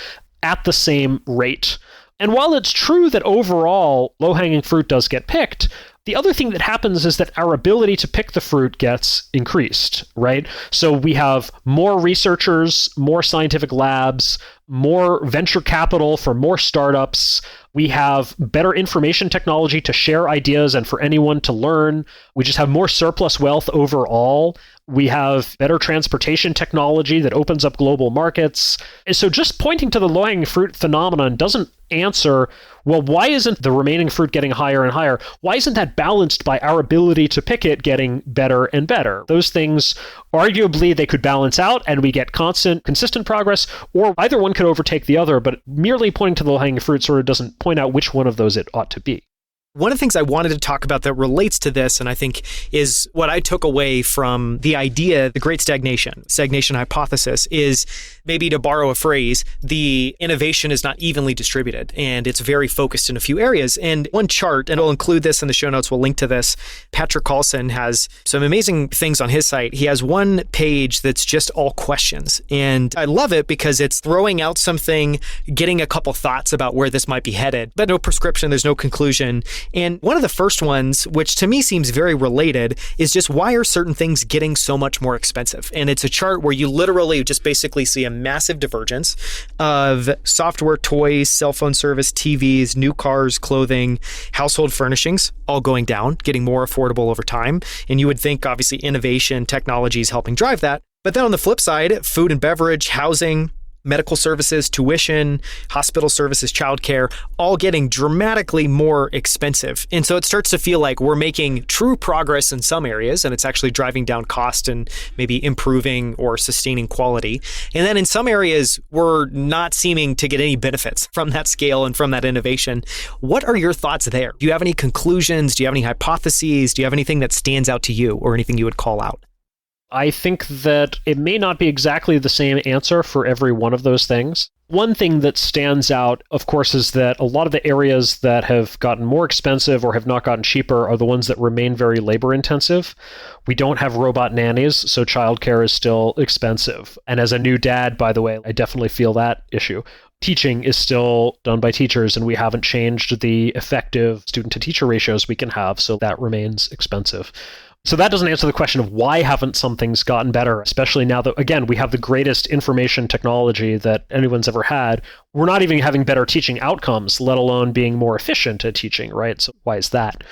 at the same rate? And while it's true that overall low-hanging fruit does get picked, the other thing that happens is that our ability to pick the fruit gets increased, right? So we have more researchers, more scientific labs, more venture capital for more startups. We have better information technology to share ideas and for anyone to learn. We just have more surplus wealth overall. We have better transportation technology that opens up global markets. And so just pointing to the low-hanging fruit phenomenon doesn't answer, well, why isn't the remaining fruit getting higher and higher? Why isn't that balanced by our ability to pick it getting better and better? Those things, arguably, they could balance out and we get consistent progress, or either one could overtake the other, but merely pointing to the low-hanging fruit sort of doesn't point out which one of those it ought to be. One of the things I wanted to talk about that relates to this, and I think is what I took away from the idea, the great stagnation hypothesis, is, maybe to borrow a phrase, the innovation is not evenly distributed and it's very focused in a few areas. And one chart, and I'll include this in the show notes, we'll link to this. Patrick Carlson has some amazing things on his site. He has one page that's just all questions. And I love it because it's throwing out something, getting a couple thoughts about where this might be headed, but no prescription, there's no conclusion. And one of the first ones, which to me seems very related, is just, why are certain things getting so much more expensive? And it's a chart where you literally just basically see a massive divergence of software, toys, cell phone service, TVs, new cars, clothing, household furnishings, all going down, getting more affordable over time. And you would think, obviously, innovation, technology is helping drive that. But then on the flip side, food and beverage, housing, medical services, tuition, hospital services, childcare, all getting dramatically more expensive. And so it starts to feel like we're making true progress in some areas, and it's actually driving down cost and maybe improving or sustaining quality. And then in some areas, we're not seeming to get any benefits from that scale and from that innovation. What are your thoughts there? Do you have any conclusions? Do you have any hypotheses? Do you have anything that stands out to you or anything you would call out? I think that it may not be exactly the same answer for every one of those things. One thing that stands out, of course, is that a lot of the areas that have gotten more expensive or have not gotten cheaper are the ones that remain very labor intensive. We don't have robot nannies, so childcare is still expensive. And as a new dad, by the way, I definitely feel that issue. Teaching is still done by teachers, and we haven't changed the effective student-to-teacher ratios we can have, so that remains expensive. So that doesn't answer the question of why haven't some things gotten better, especially now that, again, we have the greatest information technology that anyone's ever had. We're not even having better teaching outcomes, let alone being more efficient at teaching, right? So why is that?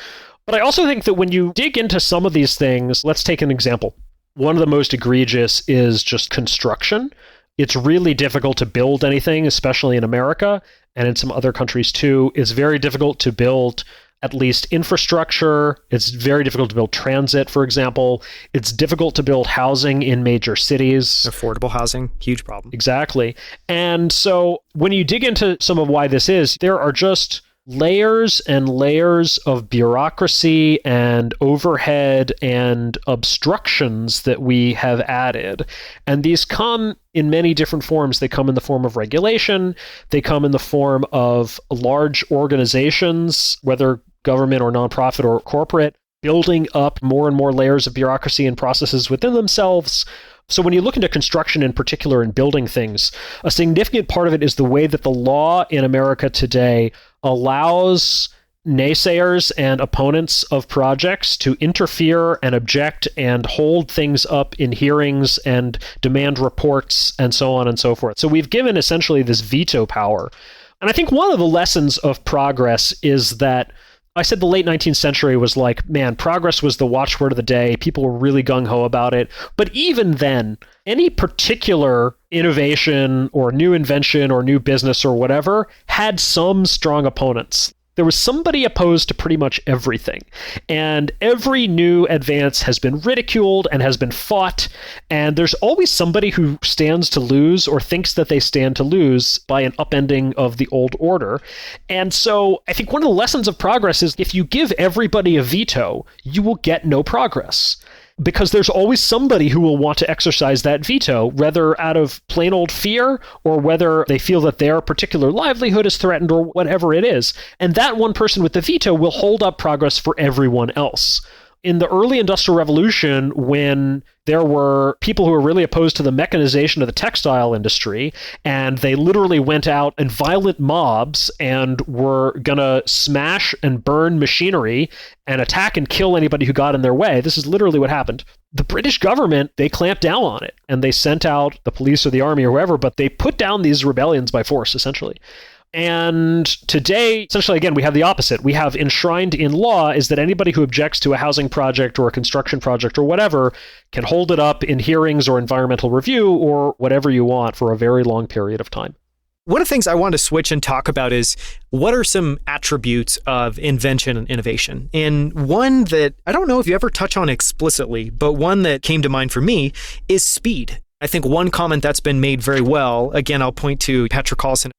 But I also think that when you dig into some of these things, let's take an example. One of the most egregious is just construction. It's really difficult to build anything, especially in America and in some other countries too. It's very difficult to build at least infrastructure. It's very difficult to build transit, for example. It's difficult to build housing in major cities. Affordable housing, huge problem. Exactly. And so when you dig into some of why this is, there are just layers and layers of bureaucracy and overhead and obstructions that we have added. And these come in many different forms. They come in the form of regulation. They come in the form of large organizations, whether government or nonprofit or corporate, building up more and more layers of bureaucracy and processes within themselves. So when you look into construction in particular and building things, a significant part of it is the way that the law in America today allows naysayers and opponents of projects to interfere and object and hold things up in hearings and demand reports and so on and so forth. So we've given essentially this veto power. And I think one of the lessons of progress is that I said the late 19th century was like, man, progress was the watchword of the day. People were really gung-ho about it. But even then, any particular innovation or new invention or new business or whatever had some strong opponents. There was somebody opposed to pretty much everything. And every new advance has been ridiculed and has been fought. And there's always somebody who stands to lose or thinks that they stand to lose by an upending of the old order. And so I think one of the lessons of progress is if you give everybody a veto, you will get no progress. Because there's always somebody who will want to exercise that veto, whether out of plain old fear or whether they feel that their particular livelihood is threatened or whatever it is. And that one person with the veto will hold up progress for everyone else. In the early Industrial Revolution, when there were people who were really opposed to the mechanization of the textile industry, and they literally went out in violent mobs and were going to smash and burn machinery and attack and kill anybody who got in their way. This is literally what happened. The British government, they clamped down on it, and they sent out the police or the army or whoever, but they put down these rebellions by force, essentially. And today, essentially, again, we have the opposite. We have enshrined in law is that anybody who objects to a housing project or a construction project or whatever can hold it up in hearings or environmental review or whatever you want for a very long period of time. One of the things I want to switch and talk about is what are some attributes of invention and innovation? And one that I don't know if you ever touch on explicitly, but one that came to mind for me is speed. I think one comment that's been made very well, again, I'll point to Patrick Collison.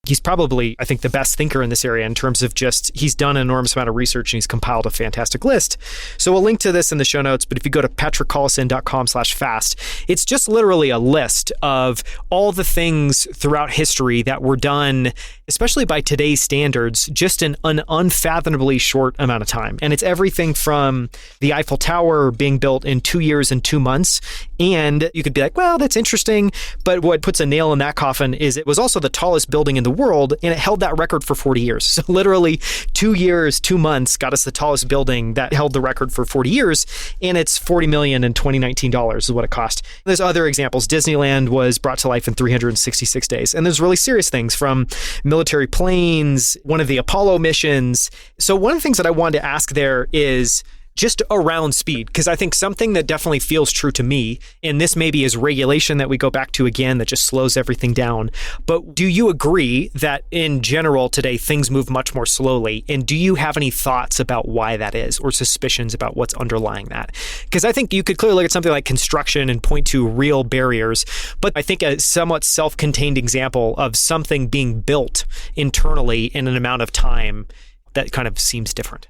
He's probably, I think, the best thinker in this area in terms of just, he's done an enormous amount of research and he's compiled a fantastic list. So we'll link to this in the show notes, but if you go to patrickcollison.com/fast, it's just literally a list of all the things throughout history that were done, especially by today's standards, just in an unfathomably short amount of time. And it's everything from the Eiffel Tower being built in 2 years and 2 months. And you could be like, well, that's interesting. But what puts a nail in that coffin is it was also the tallest building in the world, and it held that record for 40 years. So literally 2 years, 2 months got us the tallest building that held the record for 40 years, and it's $40 million in 2019 dollars is what it cost. There's other examples. Disneyland was brought to life in 366 days. And there's really serious things from military planes, one of the Apollo missions. So one of the things that I wanted to ask there is just around speed, because I think something that definitely feels true to me, and this maybe is regulation that we go back to again that just slows everything down. But do you agree that in general today things move much more slowly? And do you have any thoughts about why that is or suspicions about what's underlying that? Because I think you could clearly look at something like construction and point to real barriers, but I think a somewhat self-contained example of something being built internally in an amount of time that kind of seems different.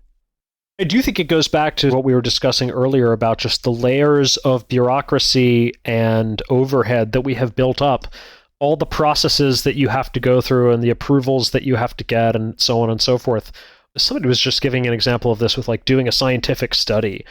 I do think it goes back to what we were discussing earlier about just the layers of bureaucracy and overhead that we have built up, all the processes that you have to go through and the approvals that you have to get and so on and so forth. Somebody was just giving an example of this with like doing a scientific study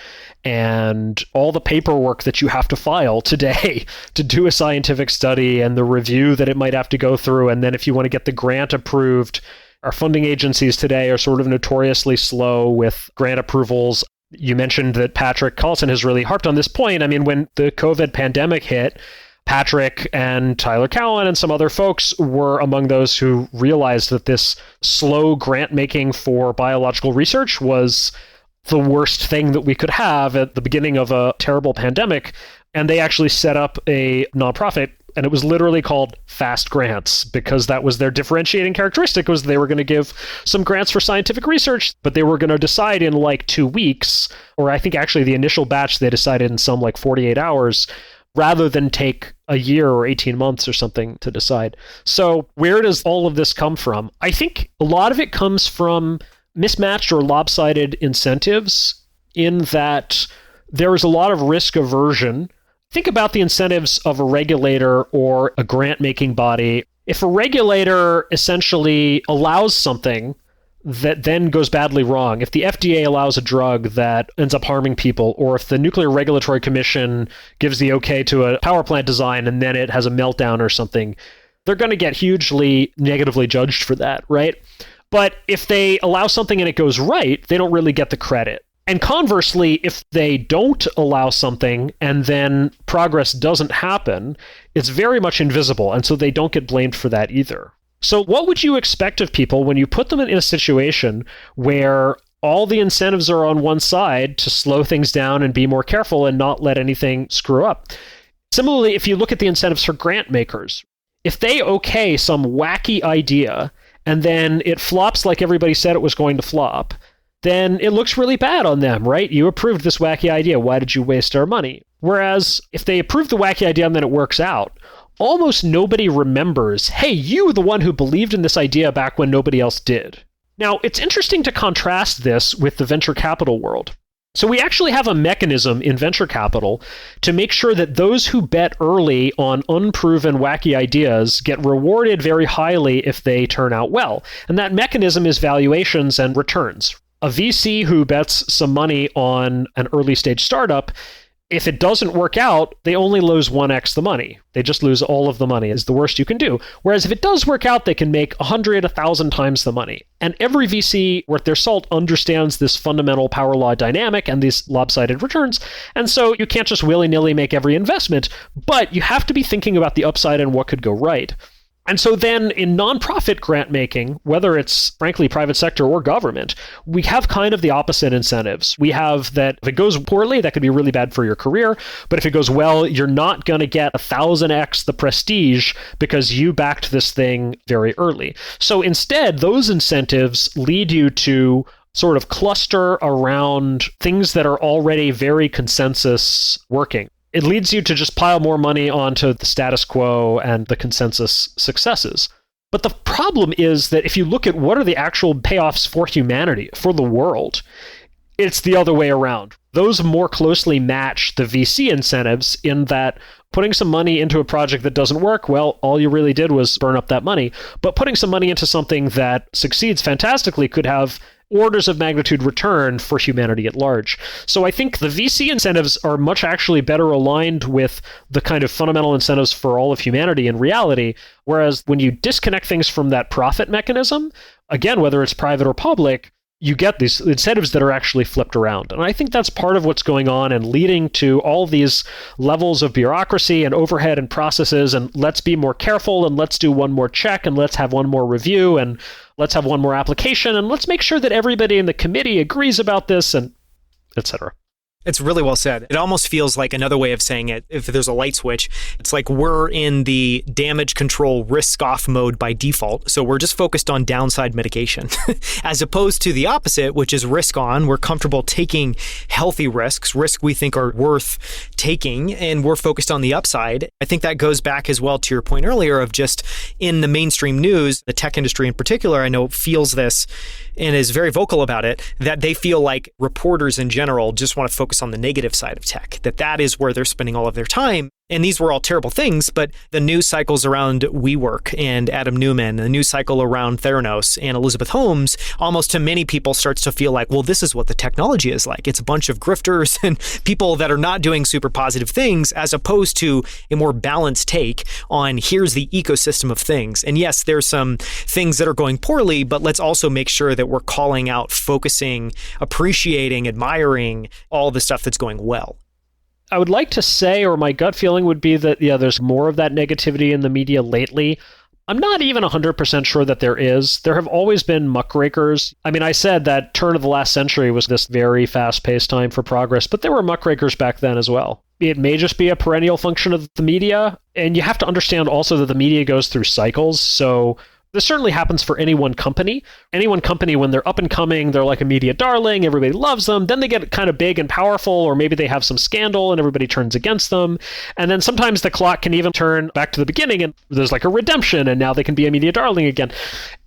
and all the paperwork that you have to file today to do a scientific study and the review that it might have to go through. And then if you want to get the grant approved, our funding agencies today are sort of notoriously slow with grant approvals. You mentioned that Patrick Collison has really harped on this point. I mean, when the COVID pandemic hit, Patrick and Tyler Cowen and some other folks were among those who realized that this slow grant making for biological research was the worst thing that we could have at the beginning of a terrible pandemic. And they actually set up a nonprofit, and it was literally called Fast Grants, because that was their differentiating characteristic, was they were going to give some grants for scientific research, but they were going to decide in like 2 weeks, or I think actually the initial batch they decided in some like 48 hours, rather than take a year or 18 months or something to decide. So where does all of this come from? I think a lot of it comes from mismatched or lopsided incentives, in that there is a lot of risk aversion. Think about the incentives of a regulator or a grant-making body. If a regulator essentially allows something that then goes badly wrong, if the FDA allows a drug that ends up harming people, or if the Nuclear Regulatory Commission gives the okay to a power plant design and then it has a meltdown or something, they're going to get hugely negatively judged for that, right? But if they allow something and it goes right, they don't really get the credit. And conversely, if they don't allow something and then progress doesn't happen, it's very much invisible, and so they don't get blamed for that either. So what would you expect of people when you put them in a situation where all the incentives are on one side to slow things down and be more careful and not let anything screw up? Similarly, if you look at the incentives for grant makers, if they okay some wacky idea and then it flops like everybody said it was going to flop, then it looks really bad on them, right? You approved this wacky idea. Why did you waste our money? Whereas if they approve the wacky idea and then it works out, almost nobody remembers, hey, you were the one who believed in this idea back when nobody else did. Now, it's interesting to contrast this with the venture capital world. So we actually have a mechanism in venture capital to make sure that those who bet early on unproven wacky ideas get rewarded very highly if they turn out well. And that mechanism is valuations and returns. A VC who bets some money on an early stage startup, if it doesn't work out, they only lose 1x the money. They just lose all of the money, is the worst you can do. Whereas if it does work out, they can make 100, 1,000 times the money. And every VC worth their salt understands this fundamental power law dynamic and these lopsided returns. And so you can't just willy-nilly make every investment, but you have to be thinking about the upside and what could go right. And so then in nonprofit grant making, whether it's frankly private sector or government, we have kind of the opposite incentives. We have that if it goes poorly, that could be really bad for your career. But if it goes well, you're not going to get 1,000x the prestige because you backed this thing very early. So instead, those incentives lead you to sort of cluster around things that are already very consensus working. It leads you to just pile more money onto the status quo and the consensus successes. But the problem is that if you look at what are the actual payoffs for humanity, for the world, it's the other way around. Those more closely match the VC incentives in that putting some money into a project that doesn't work, well, all you really did was burn up that money. But putting some money into something that succeeds fantastically could have orders of magnitude return for humanity at large. So I think the VC incentives are much actually better aligned with the kind of fundamental incentives for all of humanity in reality, whereas when you disconnect things from that profit mechanism, again, whether it's private or public, you get these incentives that are actually flipped around. And I think that's part of what's going on and leading to all these levels of bureaucracy and overhead and processes, and let's be more careful, and let's do one more check, and let's have one more review, and let's have one more application, and let's make sure that everybody in the committee agrees about this, and et cetera. It's really well said. It almost feels like another way of saying it. If there's a light switch, it's like we're in the damage control risk off mode by default. So we're just focused on downside mitigation as opposed to the opposite, which is risk on. We're comfortable taking healthy risks we think are worth taking, and we're focused on the upside. I think that goes back as well to your point earlier of just in the mainstream news, the tech industry in particular, I know feels this. and is very vocal about it, that they feel like reporters in general just want to focus on the negative side of tech, that is where they're spending all of their time. And these were all terrible things, but the news cycles around WeWork and Adam Neumann, the news cycle around Theranos and Elizabeth Holmes, almost to many people starts to feel like, well, this is what the technology is like. It's a bunch of grifters and people that are not doing super positive things, as opposed to a more balanced take on here's the ecosystem of things. And yes, there's some things that are going poorly, but let's also make sure that we're calling out, focusing, appreciating, admiring all the stuff that's going well. I would like to say, or my gut feeling would be that, there's more of that negativity in the media lately. I'm not even 100% sure that there is. There have always been muckrakers. I mean, I said that turn of the last century was this very fast-paced time for progress, but there were muckrakers back then as well. It may just be a perennial function of the media, and you have to understand also that the media goes through cycles, so this certainly happens for any one company. Any one company, when they're up and coming, they're like a media darling, everybody loves them. Then they get kind of big and powerful, or maybe they have some scandal and everybody turns against them. And then sometimes the clock can even turn back to the beginning and there's like a redemption and now they can be a media darling again.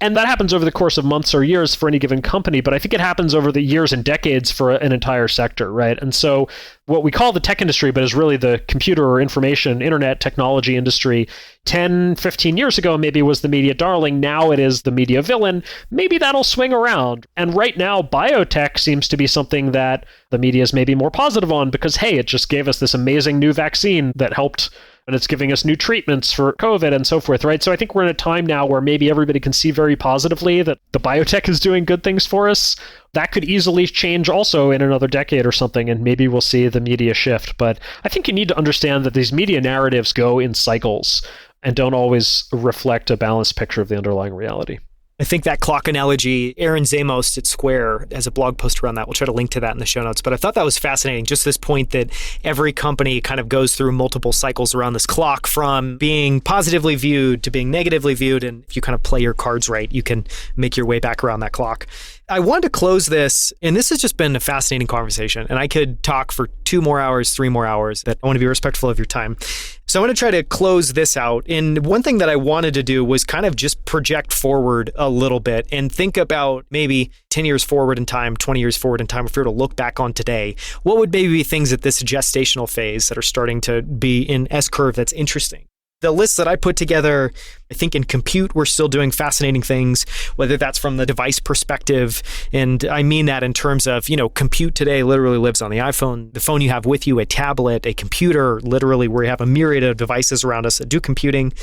And that happens over the course of months or years for any given company, but I think it happens over the years and decades for an entire sector, right? And so what we call the tech industry, but is really the computer or information, internet technology industry, 10, 15 years ago, maybe was the media darling. Now it is the media villain. Maybe that'll swing around. And right now, biotech seems to be something that the media is maybe more positive on because, hey, it just gave us this amazing new vaccine that helped, and it's giving us new treatments for COVID and so forth, right? So I think we're in a time now where maybe everybody can see very positively that the biotech is doing good things for us. That could easily change also in another decade or something, and maybe we'll see the media shift. But I think you need to understand that these media narratives go in cycles and don't always reflect a balanced picture of the underlying reality. I think that clock analogy, Aaron Zamos at Square has a blog post around that. We'll try to link to that in the show notes. But I thought that was fascinating, just this point that every company kind of goes through multiple cycles around this clock, from being positively viewed to being negatively viewed. And if you kind of play your cards right, you can make your way back around that clock. I wanted to close this, and this has just been a fascinating conversation, and I could talk for 2 more hours, 3 more hours, but I want to be respectful of your time. So I want to try to close this out. And one thing that I wanted to do was kind of just project forward a little bit and think about maybe 10 years forward in time, 20 years forward in time, if we were to look back on today, what would maybe be things at this gestational phase that are starting to be in S-curve that's interesting? The list that I put together, I think in compute, we're still doing fascinating things, whether that's from the device perspective. And I mean that in terms of, compute today literally lives on the iPhone, the phone you have with you, a tablet, a computer, literally where you have a myriad of devices around us that do computing,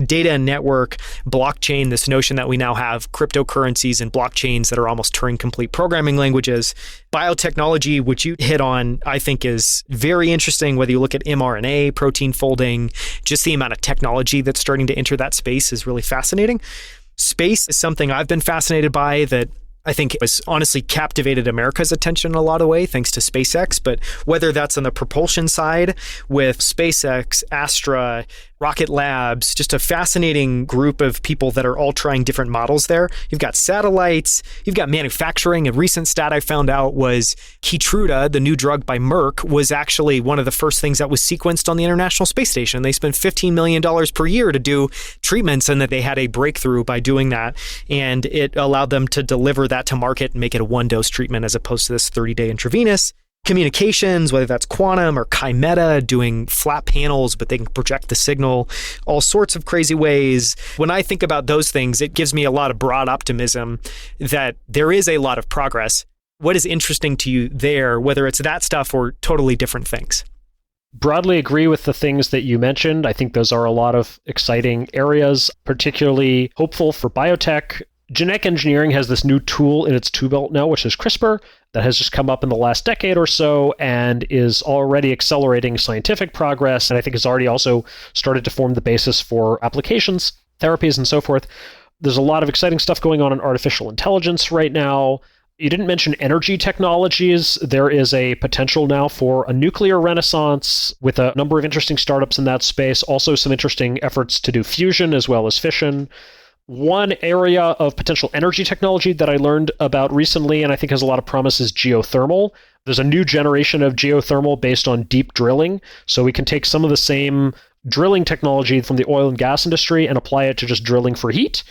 data and network, blockchain, this notion that we now have cryptocurrencies and blockchains that are almost Turing-complete programming languages. Biotechnology, which you hit on, I think is very interesting, whether you look at mRNA, protein folding, just the amount of technology that's starting to enter that space is really fascinating. Space is something I've been fascinated by that I think has honestly captivated America's attention in a lot of ways, thanks to SpaceX. But whether that's on the propulsion side with SpaceX, Astra, Rocket Labs, just a fascinating group of people that are all trying different models there. You've got satellites, you've got manufacturing. A recent stat I found out was Keytruda, the new drug by Merck, was actually one of the first things that was sequenced on the International Space Station. They spent $15 million per year to do treatments, and that they had a breakthrough by doing that. And it allowed them to deliver that to market and make it a one-dose treatment as opposed to this 30-day intravenous. Communications, whether that's quantum or Chimeta doing flat panels, but they can project the signal, all sorts of crazy ways. When I think about those things, it gives me a lot of broad optimism that there is a lot of progress. What is interesting to you there, whether it's that stuff or totally different things? Broadly agree with the things that you mentioned. I think those are a lot of exciting areas, particularly hopeful for biotech. Genetic engineering has this new tool in its tool belt now, which is CRISPR, that has just come up in the last decade or so and is already accelerating scientific progress, and I think has already also started to form the basis for applications, therapies, and so forth. There's a lot of exciting stuff going on in artificial intelligence right now. You didn't mention energy technologies. There is a potential now for a nuclear renaissance with a number of interesting startups in that space, also some interesting efforts to do fusion as well as fission. One area of potential energy technology that I learned about recently, and I think has a lot of promise, is geothermal. There's a new generation of geothermal based on deep drilling. So we can take some of the same drilling technology from the oil and gas industry and apply it to just drilling for heat.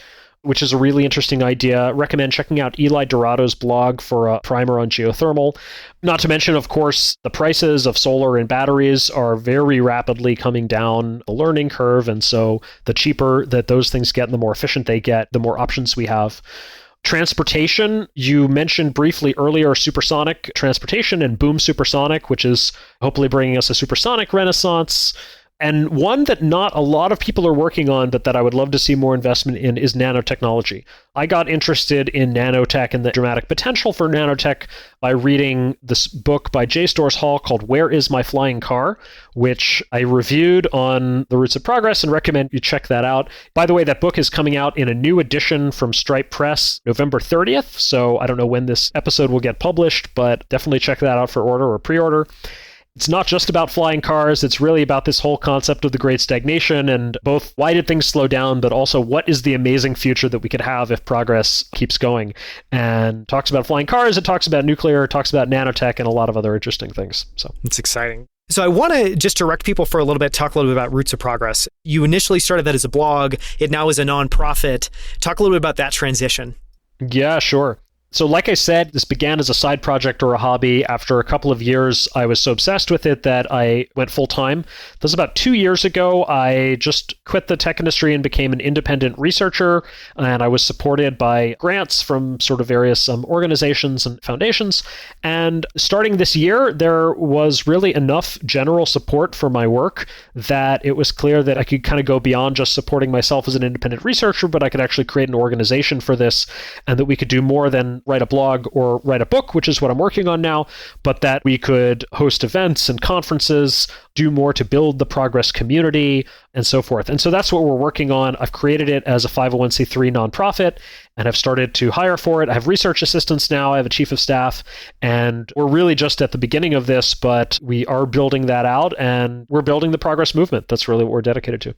which is a really interesting idea. Recommend checking out Eli Dorado's blog for a primer on geothermal. Not to mention, of course, the prices of solar and batteries are very rapidly coming down the learning curve. And so the cheaper that those things get and the more efficient they get, the more options we have. Transportation, you mentioned briefly earlier supersonic transportation and boom supersonic, which is hopefully bringing us a supersonic renaissance. And one that not a lot of people are working on, but that I would love to see more investment in is nanotechnology. I got interested in nanotech and the dramatic potential for nanotech by reading this book by J. Storrs Hall called Where Is My Flying Car?, which I reviewed on The Roots of Progress and recommend you check that out. By the way, that book is coming out in a new edition from Stripe Press November 30th. So I don't know when this episode will get published, but definitely check that out for order or pre-order. It's not just about flying cars. It's really about this whole concept of the great stagnation and both why did things slow down, but also what is the amazing future that we could have if progress keeps going. And talks about flying cars, it talks about nuclear, it talks about nanotech and a lot of other interesting things. So it's exciting. So I want to just direct people for a little bit, talk a little bit about Roots of Progress. You initially started that as a blog. It now is a nonprofit. Talk a little bit about that transition. Yeah, sure. So like I said, this began as a side project or a hobby. After a couple of years, I was so obsessed with it that I went full-time. That was about 2 years ago. I just quit the tech industry and became an independent researcher, and I was supported by grants from sort of various organizations and foundations. And starting this year, there was really enough general support for my work that it was clear that I could kind of go beyond just supporting myself as an independent researcher, but I could actually create an organization for this, and that we could do more than write a blog or write a book, which is what I'm working on now, but that we could host events and conferences, do more to build the Progress community, and so forth. And so that's what we're working on. I've created it as a 501c3 nonprofit, and I've started to hire for it. I have research assistants now. I have a chief of staff, and we're really just at the beginning of this, but we are building that out, and we're building the Progress movement. That's really what we're dedicated to.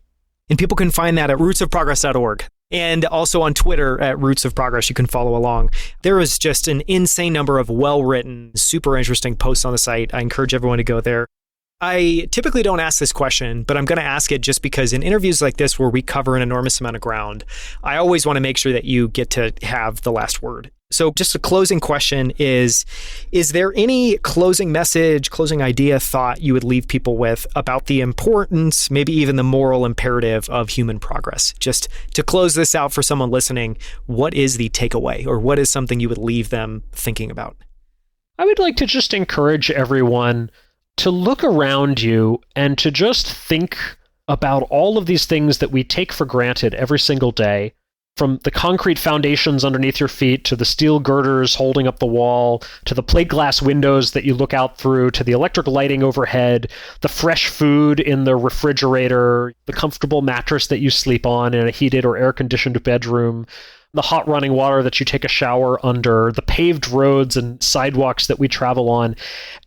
And people can find that at rootsofprogress.org. And also on Twitter at Roots of Progress, you can follow along. There is just an insane number of well-written, super interesting posts on the site. I encourage everyone to go there. I typically don't ask this question, but I'm going to ask it just because in interviews like this where we cover an enormous amount of ground, I always want to make sure that you get to have the last word. So just a closing question is there any closing message, closing idea, thought you would leave people with about the importance, maybe even the moral imperative of human progress? Just to close this out for someone listening, what is the takeaway, or what is something you would leave them thinking about? I would like to just encourage everyone to look around you and to just think about all of these things that we take for granted every single day. From the concrete foundations underneath your feet, to the steel girders holding up the wall, to the plate glass windows that you look out through, to the electric lighting overhead, the fresh food in the refrigerator, the comfortable mattress that you sleep on in a heated or air-conditioned bedroom, the hot running water that you take a shower under, the paved roads and sidewalks that we travel on.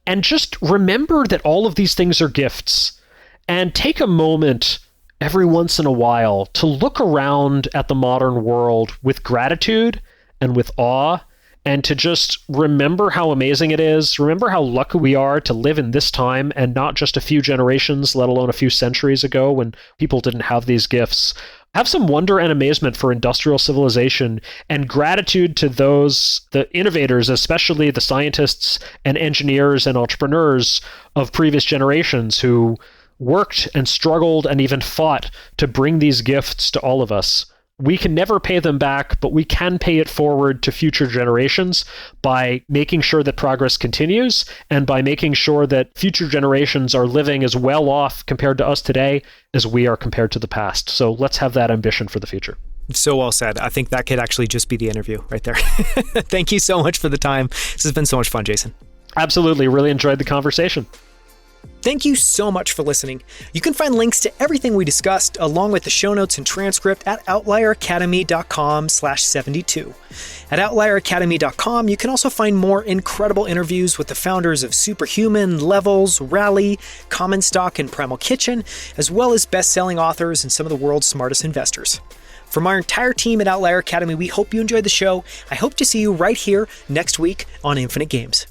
And just remember that all of these things are gifts. And take a moment every once in a while to look around at the modern world with gratitude and with awe, and to just remember how amazing it is. Remember how lucky we are to live in this time and not just a few generations, let alone a few centuries ago when people didn't have these gifts. Have some wonder and amazement for industrial civilization and gratitude to those, the innovators, especially the scientists and engineers and entrepreneurs of previous generations who worked and struggled and even fought to bring these gifts to all of us. We can never pay them back, but we can pay it forward to future generations by making sure that progress continues and by making sure that future generations are living as well off compared to us today as we are compared to the past. So let's have that ambition for the future. So well said. I think that could actually just be the interview right there. Thank you so much for the time. This has been so much fun, Jason. Absolutely. Really enjoyed the conversation. Thank you so much for listening. You can find links to everything we discussed, along with the show notes and transcript at outlieracademy.com/72. At outlieracademy.com, you can also find more incredible interviews with the founders of Superhuman, Levels, Rally, Common Stock, and Primal Kitchen, as well as best-selling authors and some of the world's smartest investors. From our entire team at Outlier Academy, we hope you enjoyed the show. I hope to see you right here next week on Infinite Games.